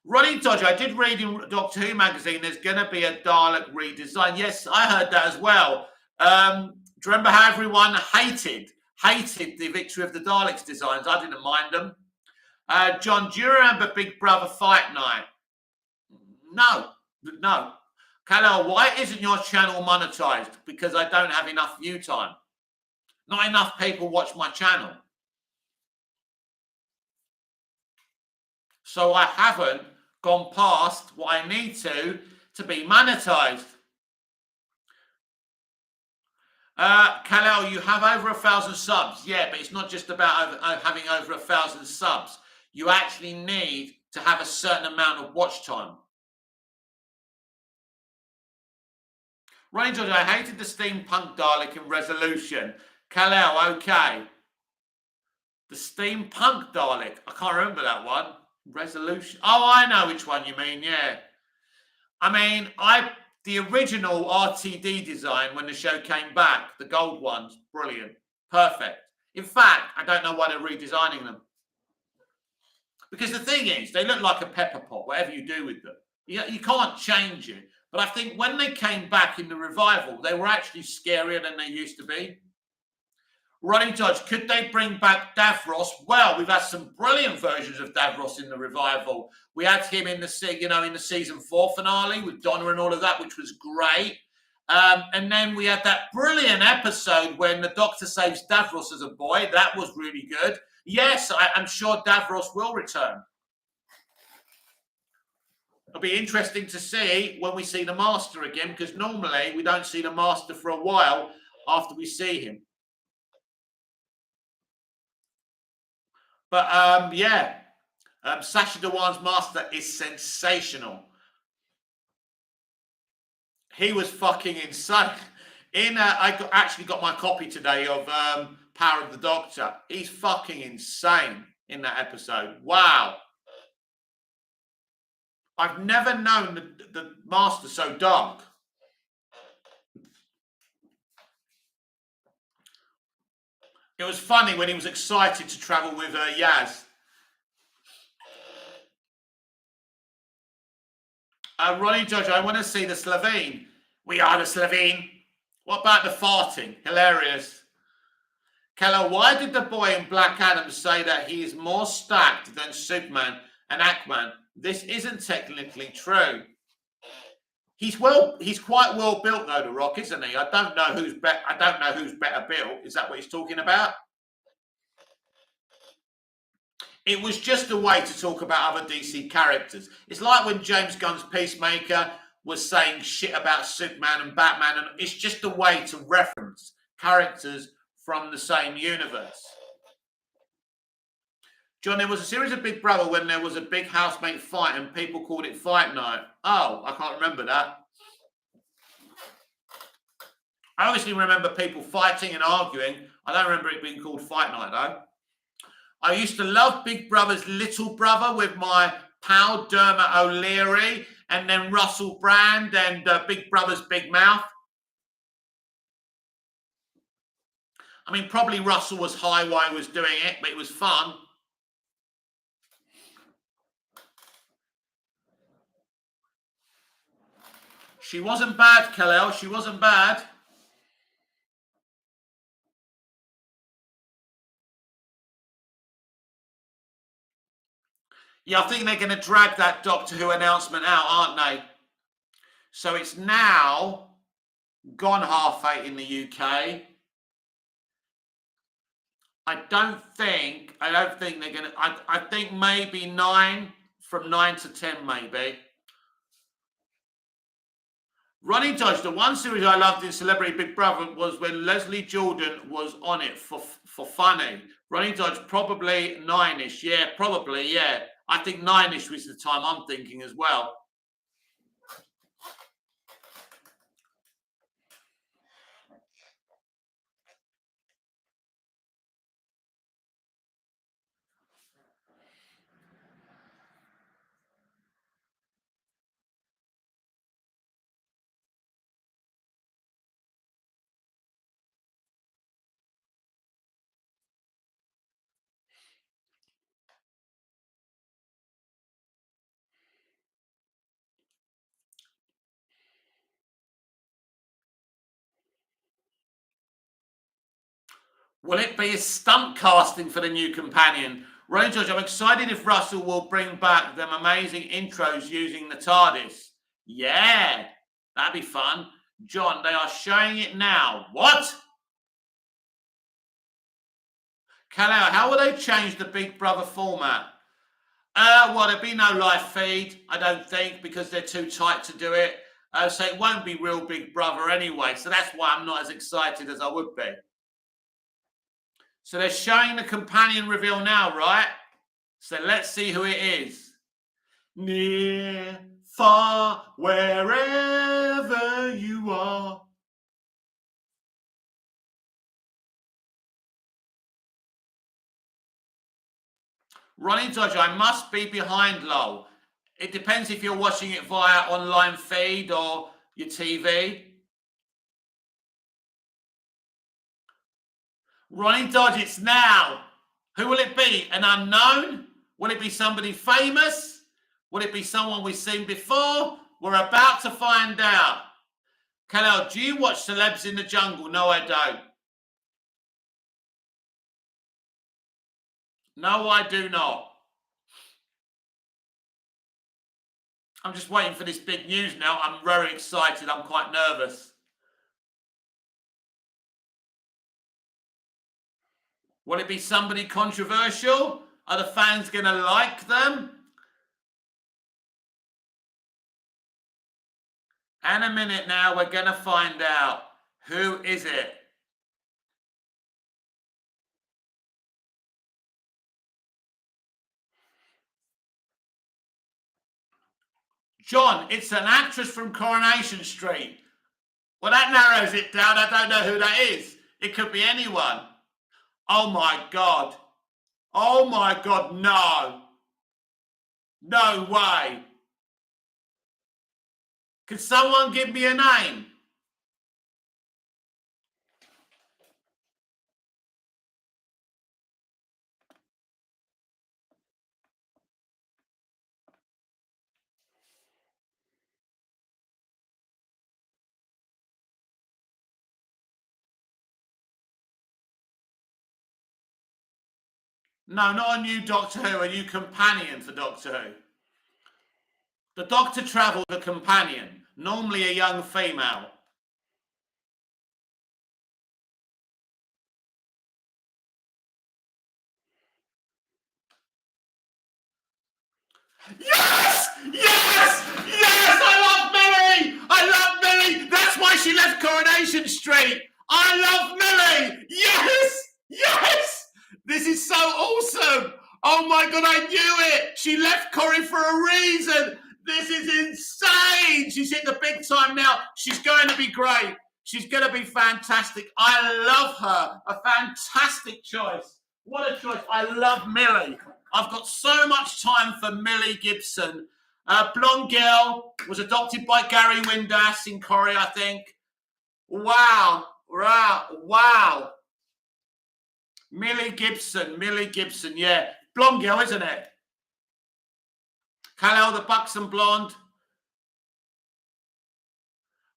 Ronnie Dodger, I did read in Doctor Who magazine there's going to be a Dalek redesign. Yes, I heard that as well. Do you remember how everyone hated the Victory of the Daleks designs? I didn't mind them. John, do you remember Big Brother Fight Night? No. Kalel, why isn't your channel monetized? Because I don't have enough view time. Not enough people watch my channel. So I haven't gone past what I need to be monetized. Kalel, you have over 1,000 subs. Yeah, but it's not just about having over 1,000 subs. You actually need to have a certain amount of watch time. Ronnie George, I hated the steampunk Dalek in Resolution. Kalel, okay. The steampunk Dalek. I can't remember that one. Resolution. Oh, I know which one you mean, yeah. I mean, the original RTD design when the show came back, the gold ones, brilliant. Perfect. In fact, I don't know why they're redesigning them. Because the thing is, they look like a pepper pot, whatever you do with them. You can't change it. But I think when they came back in the revival, they were actually scarier than they used to be. Ronnie Dodge, could they bring back Davros? Well, we've had some brilliant versions of Davros in the revival. We had him in the season 4 finale with Donna and all of that, which was great. And then we had that brilliant episode when the Doctor saves Davros as a boy. That was really good. Yes, I'm sure Davros will return. It'll be interesting to see when we see the Master again, because normally we don't see the Master for a while after we see him. But yeah, Sacha Dhawan's master is sensational. He was fucking insane. Actually got my copy today of Power of the Doctor. He's fucking insane in that episode. Wow. I've never known the master so dark. It was funny when he was excited to travel with Yaz. Ronnie Judge, I want to see the Slovene. We are the Slovene. What about the farting? Hilarious. Keller, why did the boy in Black Adam say that he is more stacked than Superman and Aquaman? This isn't technically true. He's quite well built though, The Rock, isn't he? I don't know who's better built. Is that what he's talking about? It was just a way to talk about other DC characters. It's like when James Gunn's Peacemaker was saying shit about Superman and Batman, and it's just a way to reference characters from the same universe. John, there was a series of Big Brother when there was a big housemate fight and people called it Fight Night. Oh, I can't remember that. I obviously remember people fighting and arguing. I don't remember it being called Fight Night, though. I used to love Big Brother's Little Brother with my pal Dermot O'Leary and then Russell Brand and Big Brother's Big Mouth. I mean, probably Russell was high while he was doing it, but it was fun. She wasn't bad, Kalel. She wasn't bad. Yeah, I think they're going to drag that Doctor Who announcement out, aren't they? So it's now gone 8:30 in the UK. I don't think they're going to. I think maybe 9, from 9 to 10, maybe. Running Dodge, the one series I loved in Celebrity Big Brother was when Leslie Jordan was on it for funny. Running Dodge, probably 9-ish. Yeah, probably, yeah. I think 9-ish was the time I'm thinking as well. Will it be a stunt casting for the new companion? Ronnie George, I'm excited if Russell will bring back them amazing intros using the TARDIS. Yeah, that'd be fun. John, they are showing it now. What? Kalao, how will they change the Big Brother format? Well, there'll be no live feed, I don't think, because they're too tight to do it. So it won't be real Big Brother anyway. So that's why I'm not as excited as I would be. So they're showing the companion reveal now, right? So let's see who it is. Near, far, wherever you are. Ronnie Dodge, I must be behind, lol. It depends if you're watching it via online feed or your TV. Ronnie Dodge, it's now. Who will it be? An unknown? Will it be somebody famous? Will it be someone we've seen before? We're about to find out. Kalel, do you watch Celebs in the Jungle? No, I don't. No, I do not. I'm just waiting for this big news now. I'm very excited. I'm quite nervous. Will it be somebody controversial? Are the fans going to like them? And a minute now, we're going to find out. Who is it? John, it's an actress from Coronation Street. Well, that narrows it down. I don't know who that is. It could be anyone. Oh my God. Oh my God, no. No way. Can someone give me a name? No, not a new Doctor Who, a new companion for Doctor Who. The Doctor travels with a companion, normally a young female. Yes! Yes! Yes! I love Millie! I love Millie! That's why she left Coronation Street! I love Millie! Yes! Yes! This is so awesome! Oh my God, I knew it! She left Corrie for a reason! This is insane! She's hit the big time now. She's going to be great. She's going to be fantastic. I love her. A fantastic choice. What a choice. I love Millie. I've got so much time for Millie Gibson. Blonde girl, was adopted by Gary Windass in Corrie, I think. Wow. Wow. Millie Gibson, yeah. Blonde girl, isn't it? Kal-El, the buxom blonde.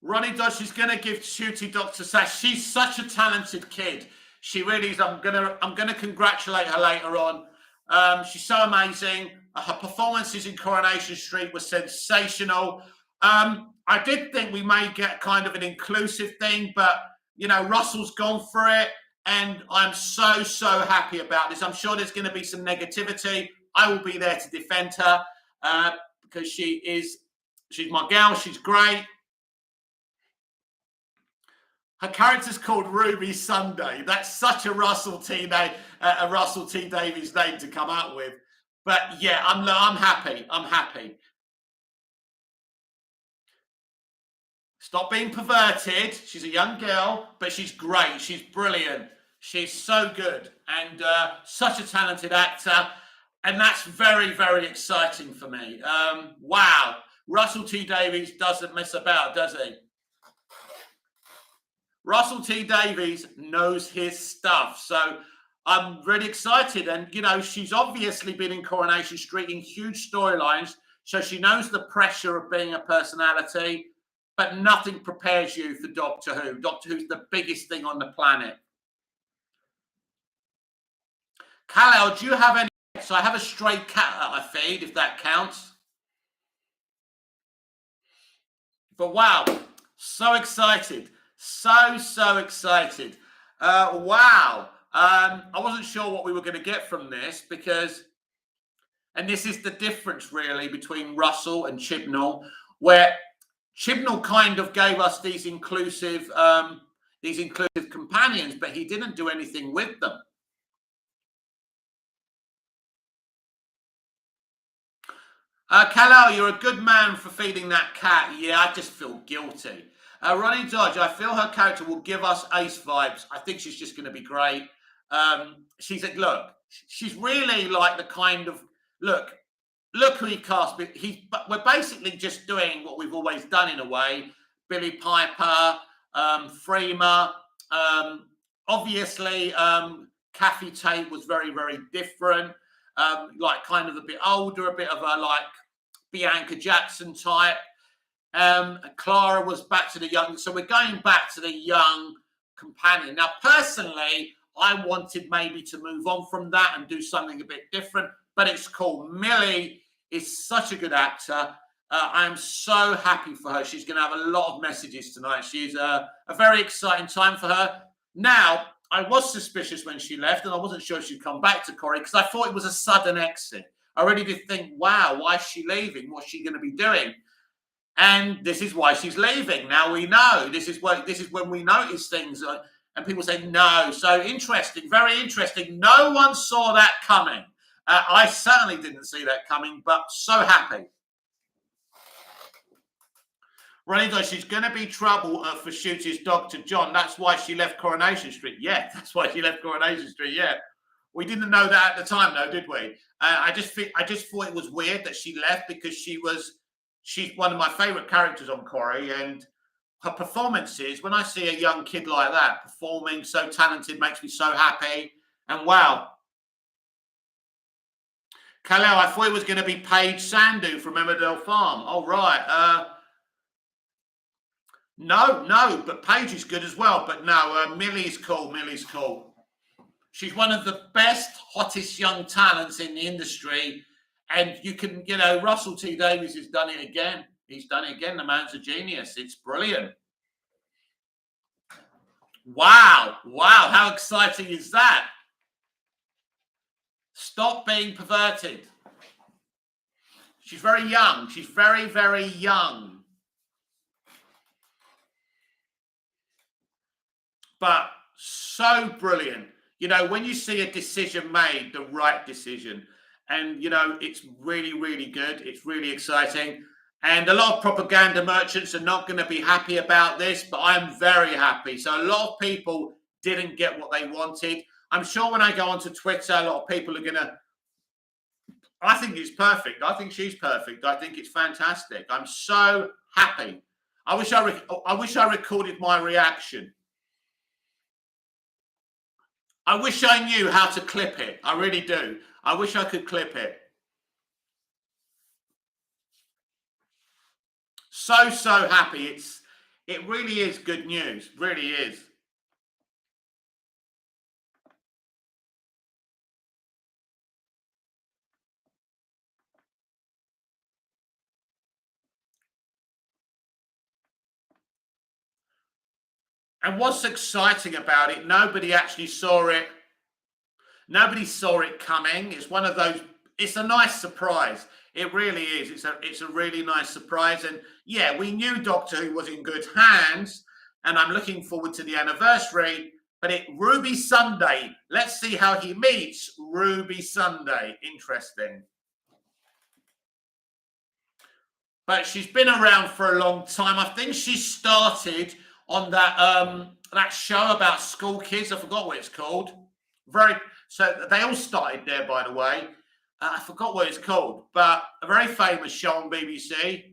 Ronnie Dodge, she's going to give Shooty Dr. Sash. She's such a talented kid. She really is. I'm gonna congratulate her later on. She's so amazing. Her performances in Coronation Street were sensational. I did think we may get kind of an inclusive thing, but you know, Russell's gone for it, and I'm so happy about this. I'm sure there's going to be some negativity. I will be there to defend her because she's my girl. She's great. Her character's called Ruby Sunday. That's such a Russell T. Davies name to come up with. But yeah, I'm happy. I'm happy. Stop being perverted. She's a young girl, but she's great. She's brilliant. She's so good and such a talented actor. And that's very exciting for me. Wow. Russell T. Davies doesn't mess about, does he? Russell T. Davies knows his stuff. So I'm really excited. And, you know, she's obviously been in Coronation Street in huge storylines. So she knows the pressure of being a personality, but nothing prepares you for Doctor Who. Doctor Who's the biggest thing on the planet. Kal-El, do you have any? So I have a stray cat that I feed, if that counts. But wow, so excited. So excited. Wow. I wasn't sure what we were going to get from this because, and this is the difference really between Russell and Chibnall, where Chibnall kind of gave us these inclusive companions, but he didn't do anything with them. Kal-El, you're a good man for feeding that cat. Yeah, I just feel guilty. Ronnie Dodge, I feel her character will give us Ace vibes. I think she's just going to be great. She's really like the kind of look who he cast. We're basically just doing what we've always done in a way. Billy Piper, Freema, obviously Kathy Tate was very different. Like kind of a bit older, a bit of a like Bianca Jackson type. Clara was back to the young, so we're going back to the young companion. Now, personally, I wanted maybe to move on from that and do something a bit different, but it's cool. Millie is such a good actor. I am so happy for her. She's going to have a lot of messages tonight. She's a very exciting time for her. Now, I was suspicious when she left, and I wasn't sure she'd come back to Corrie because I thought it was a sudden exit. I really did think, wow, why is she leaving? What's she going to be doing? And this is why she's leaving. Now we know. This is when we notice things, and people say no. So interesting, very interesting. No one saw that coming. I certainly didn't see that coming, but so happy. Ronnie, she's going to be trouble for Shooty's Dr. John. That's why she left Coronation Street. Yeah, that's why she left Coronation Street. Yeah. We didn't know that at the time, though, did we? I just thought it was weird that she left because she's one of my favourite characters on Corrie, and her performances, when I see a young kid like that performing so talented, makes me so happy. And wow. Kal-El, I thought it was going to be Paige Sandu from Emmerdale Farm. Oh, right. No, but Paige is good as well. But no, Millie's cool. Millie's cool. She's one of the best, hottest young talents in the industry. And you can, Russell T Davies has done it again. He's done it again. The man's a genius. It's brilliant. Wow. How exciting is that? Stop being perverted. She's very young. She's very, very young. But so brilliant. When you see a decision made, the right decision, and, it's really, really good. It's really exciting. And a lot of propaganda merchants are not going to be happy about this, but I'm very happy. So a lot of people didn't get what they wanted. I'm sure when I go onto Twitter, a lot of people are going to, I think it's perfect. I think she's perfect. I think it's fantastic. I'm so happy. I wish I recorded my reaction. I wish I knew how to clip it. I really do. I wish I could clip it. So happy. It really is good news. Really is. And what's exciting about it, nobody actually saw it. Nobody saw it coming. It's one of those, it's a nice surprise. It really is. It's a really nice surprise. And yeah, we knew Doctor Who was in good hands, and I'm looking forward to the anniversary. But Ruby Sunday, let's see how he meets Ruby Sunday. Interesting. But she's been around for a long time. I think she started on that show about school kids. I forgot what it's called. So they all started there, by the way. I forgot what it's called, but a very famous show on BBC.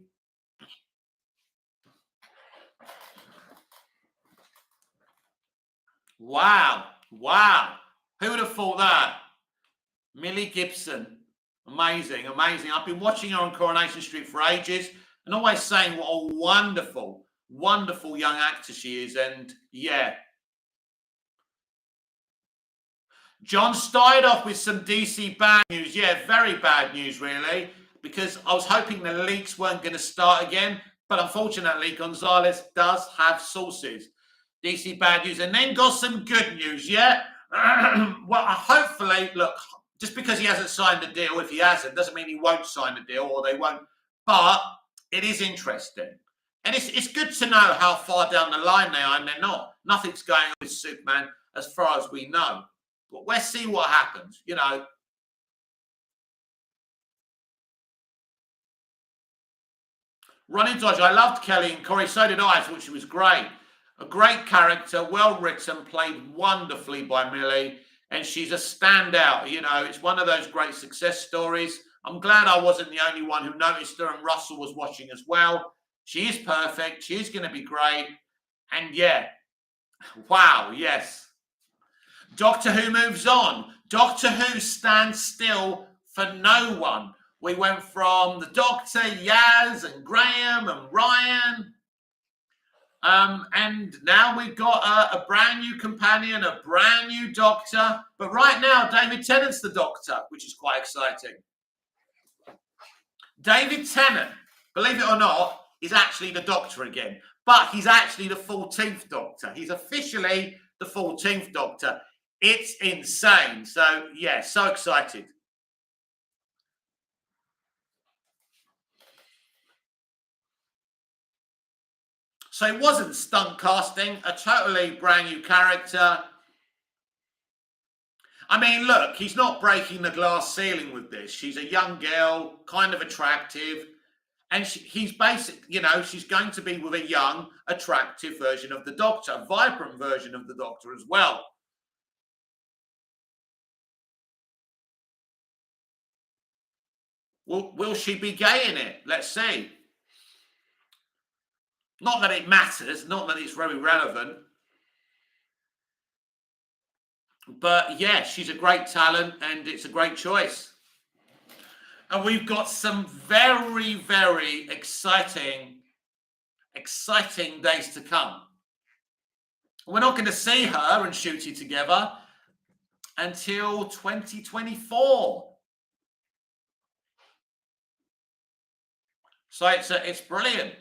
Wow. Who would have thought that? Millie Gibson. Amazing. I've been watching her on Coronation Street for ages and always saying what a wonderful young actor she is. And yeah. John started off with some DC bad news. Yeah, very bad news, really, because I was hoping the leaks weren't going to start again. But unfortunately, Gonzalez does have sources. DC bad news. And then got some good news, yeah? Well, hopefully, look, just because he hasn't signed the deal, if he hasn't, doesn't mean he won't sign the deal or they won't. But it is interesting. And it's good to know how far down the line they are, and they're not. Nothing's going on with Superman as far as we know. But let's see what happens, Running Dodge, I loved Kelly and Corrie, so did I thought she was great. A great character, well written, played wonderfully by Millie, and she's a standout. It's one of those great success stories. I'm glad I wasn't the only one who noticed her, and Russell was watching as well. She is perfect. She is going to be great. And yeah, wow, yes. Doctor Who moves on. Doctor Who stands still for no one. We went from the Doctor, Yaz and Graham and Ryan. And now we've got a brand new companion, a brand new Doctor. But right now, David Tennant's the Doctor, which is quite exciting. David Tennant, believe it or not, is actually the Doctor again. But he's actually the 14th Doctor. He's officially the 14th Doctor. It's insane. So, yeah, so excited. So it wasn't stunt casting, a totally brand new character. I mean, look, he's not breaking the glass ceiling with this. She's a young girl, kind of attractive. And he's basic, you know, she's going to be with a young, attractive version of the Doctor, a vibrant version of the Doctor as well. Will she be gay in it? Let's see. Not that it matters, not that it's very relevant. But yeah, she's a great talent and it's a great choice. And we've got some very, very exciting days to come. We're not going to see her and Shooty together until 2024. So it's brilliant.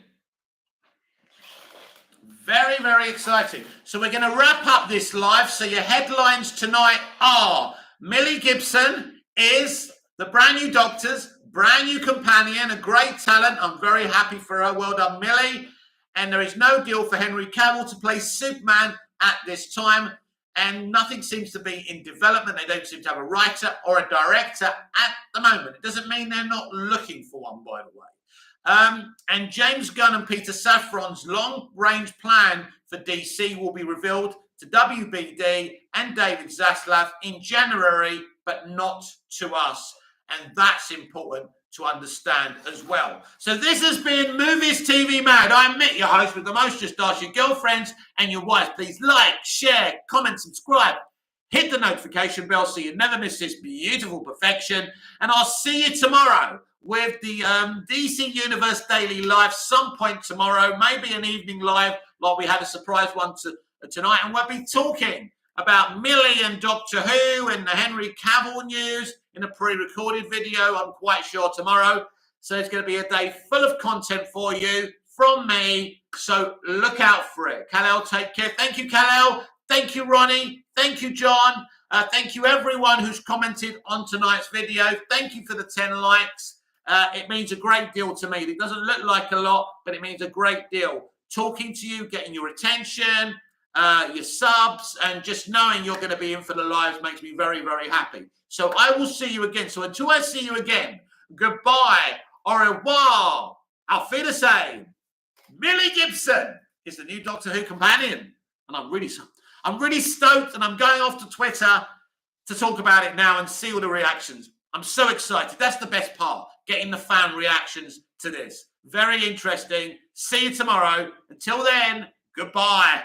Very, very exciting. So we're going to wrap up this live. So your headlines tonight are Millie Gibson is the brand new Doctor's brand new companion, a great talent. I'm very happy for her. Well done, Millie. And there is no deal for Henry Cavill to play Superman at this time. And nothing seems to be in development. They don't seem to have a writer or a director at the moment. It doesn't mean they're not looking for one, by the way. And James Gunn and Peter Safron's long-range plan for DC will be revealed to WBD and David Zaslav in January, but not to us. And that's important to understand as well. So this has been Movies TV Mad. I'm Mick, your host with the most. Just ask your girlfriends and your wife. Please like, share, comment, subscribe. Hit the notification bell so you never miss this beautiful perfection. And I'll see you tomorrow with the DC Universe Daily Live some point tomorrow. Maybe an evening live like we had a surprise one tonight. And we'll be talking about Millie and Doctor Who and the Henry Cavill news in a pre-recorded video, I'm quite sure, tomorrow. So it's going to be a day full of content for you from me. So look out for it. Kal-El, take care. Thank you, Kal-El. Thank you, Ronnie. Thank you, John. Thank you, everyone who's commented on tonight's video. Thank you for the 10 likes. It means a great deal to me. It doesn't look like a lot, but it means a great deal. Talking to you, getting your attention, your subs, and just knowing you're going to be in for the lives makes me very, very happy. So I will see you again. So until I see you again, goodbye, au revoir, auf Wiedersehen. Millie Gibson is the new Doctor Who companion. And I'm really stoked, and I'm going off to Twitter to talk about it now and see all the reactions. I'm so excited. That's the best part, getting the fan reactions to this. Very interesting. See you tomorrow. Until then, goodbye.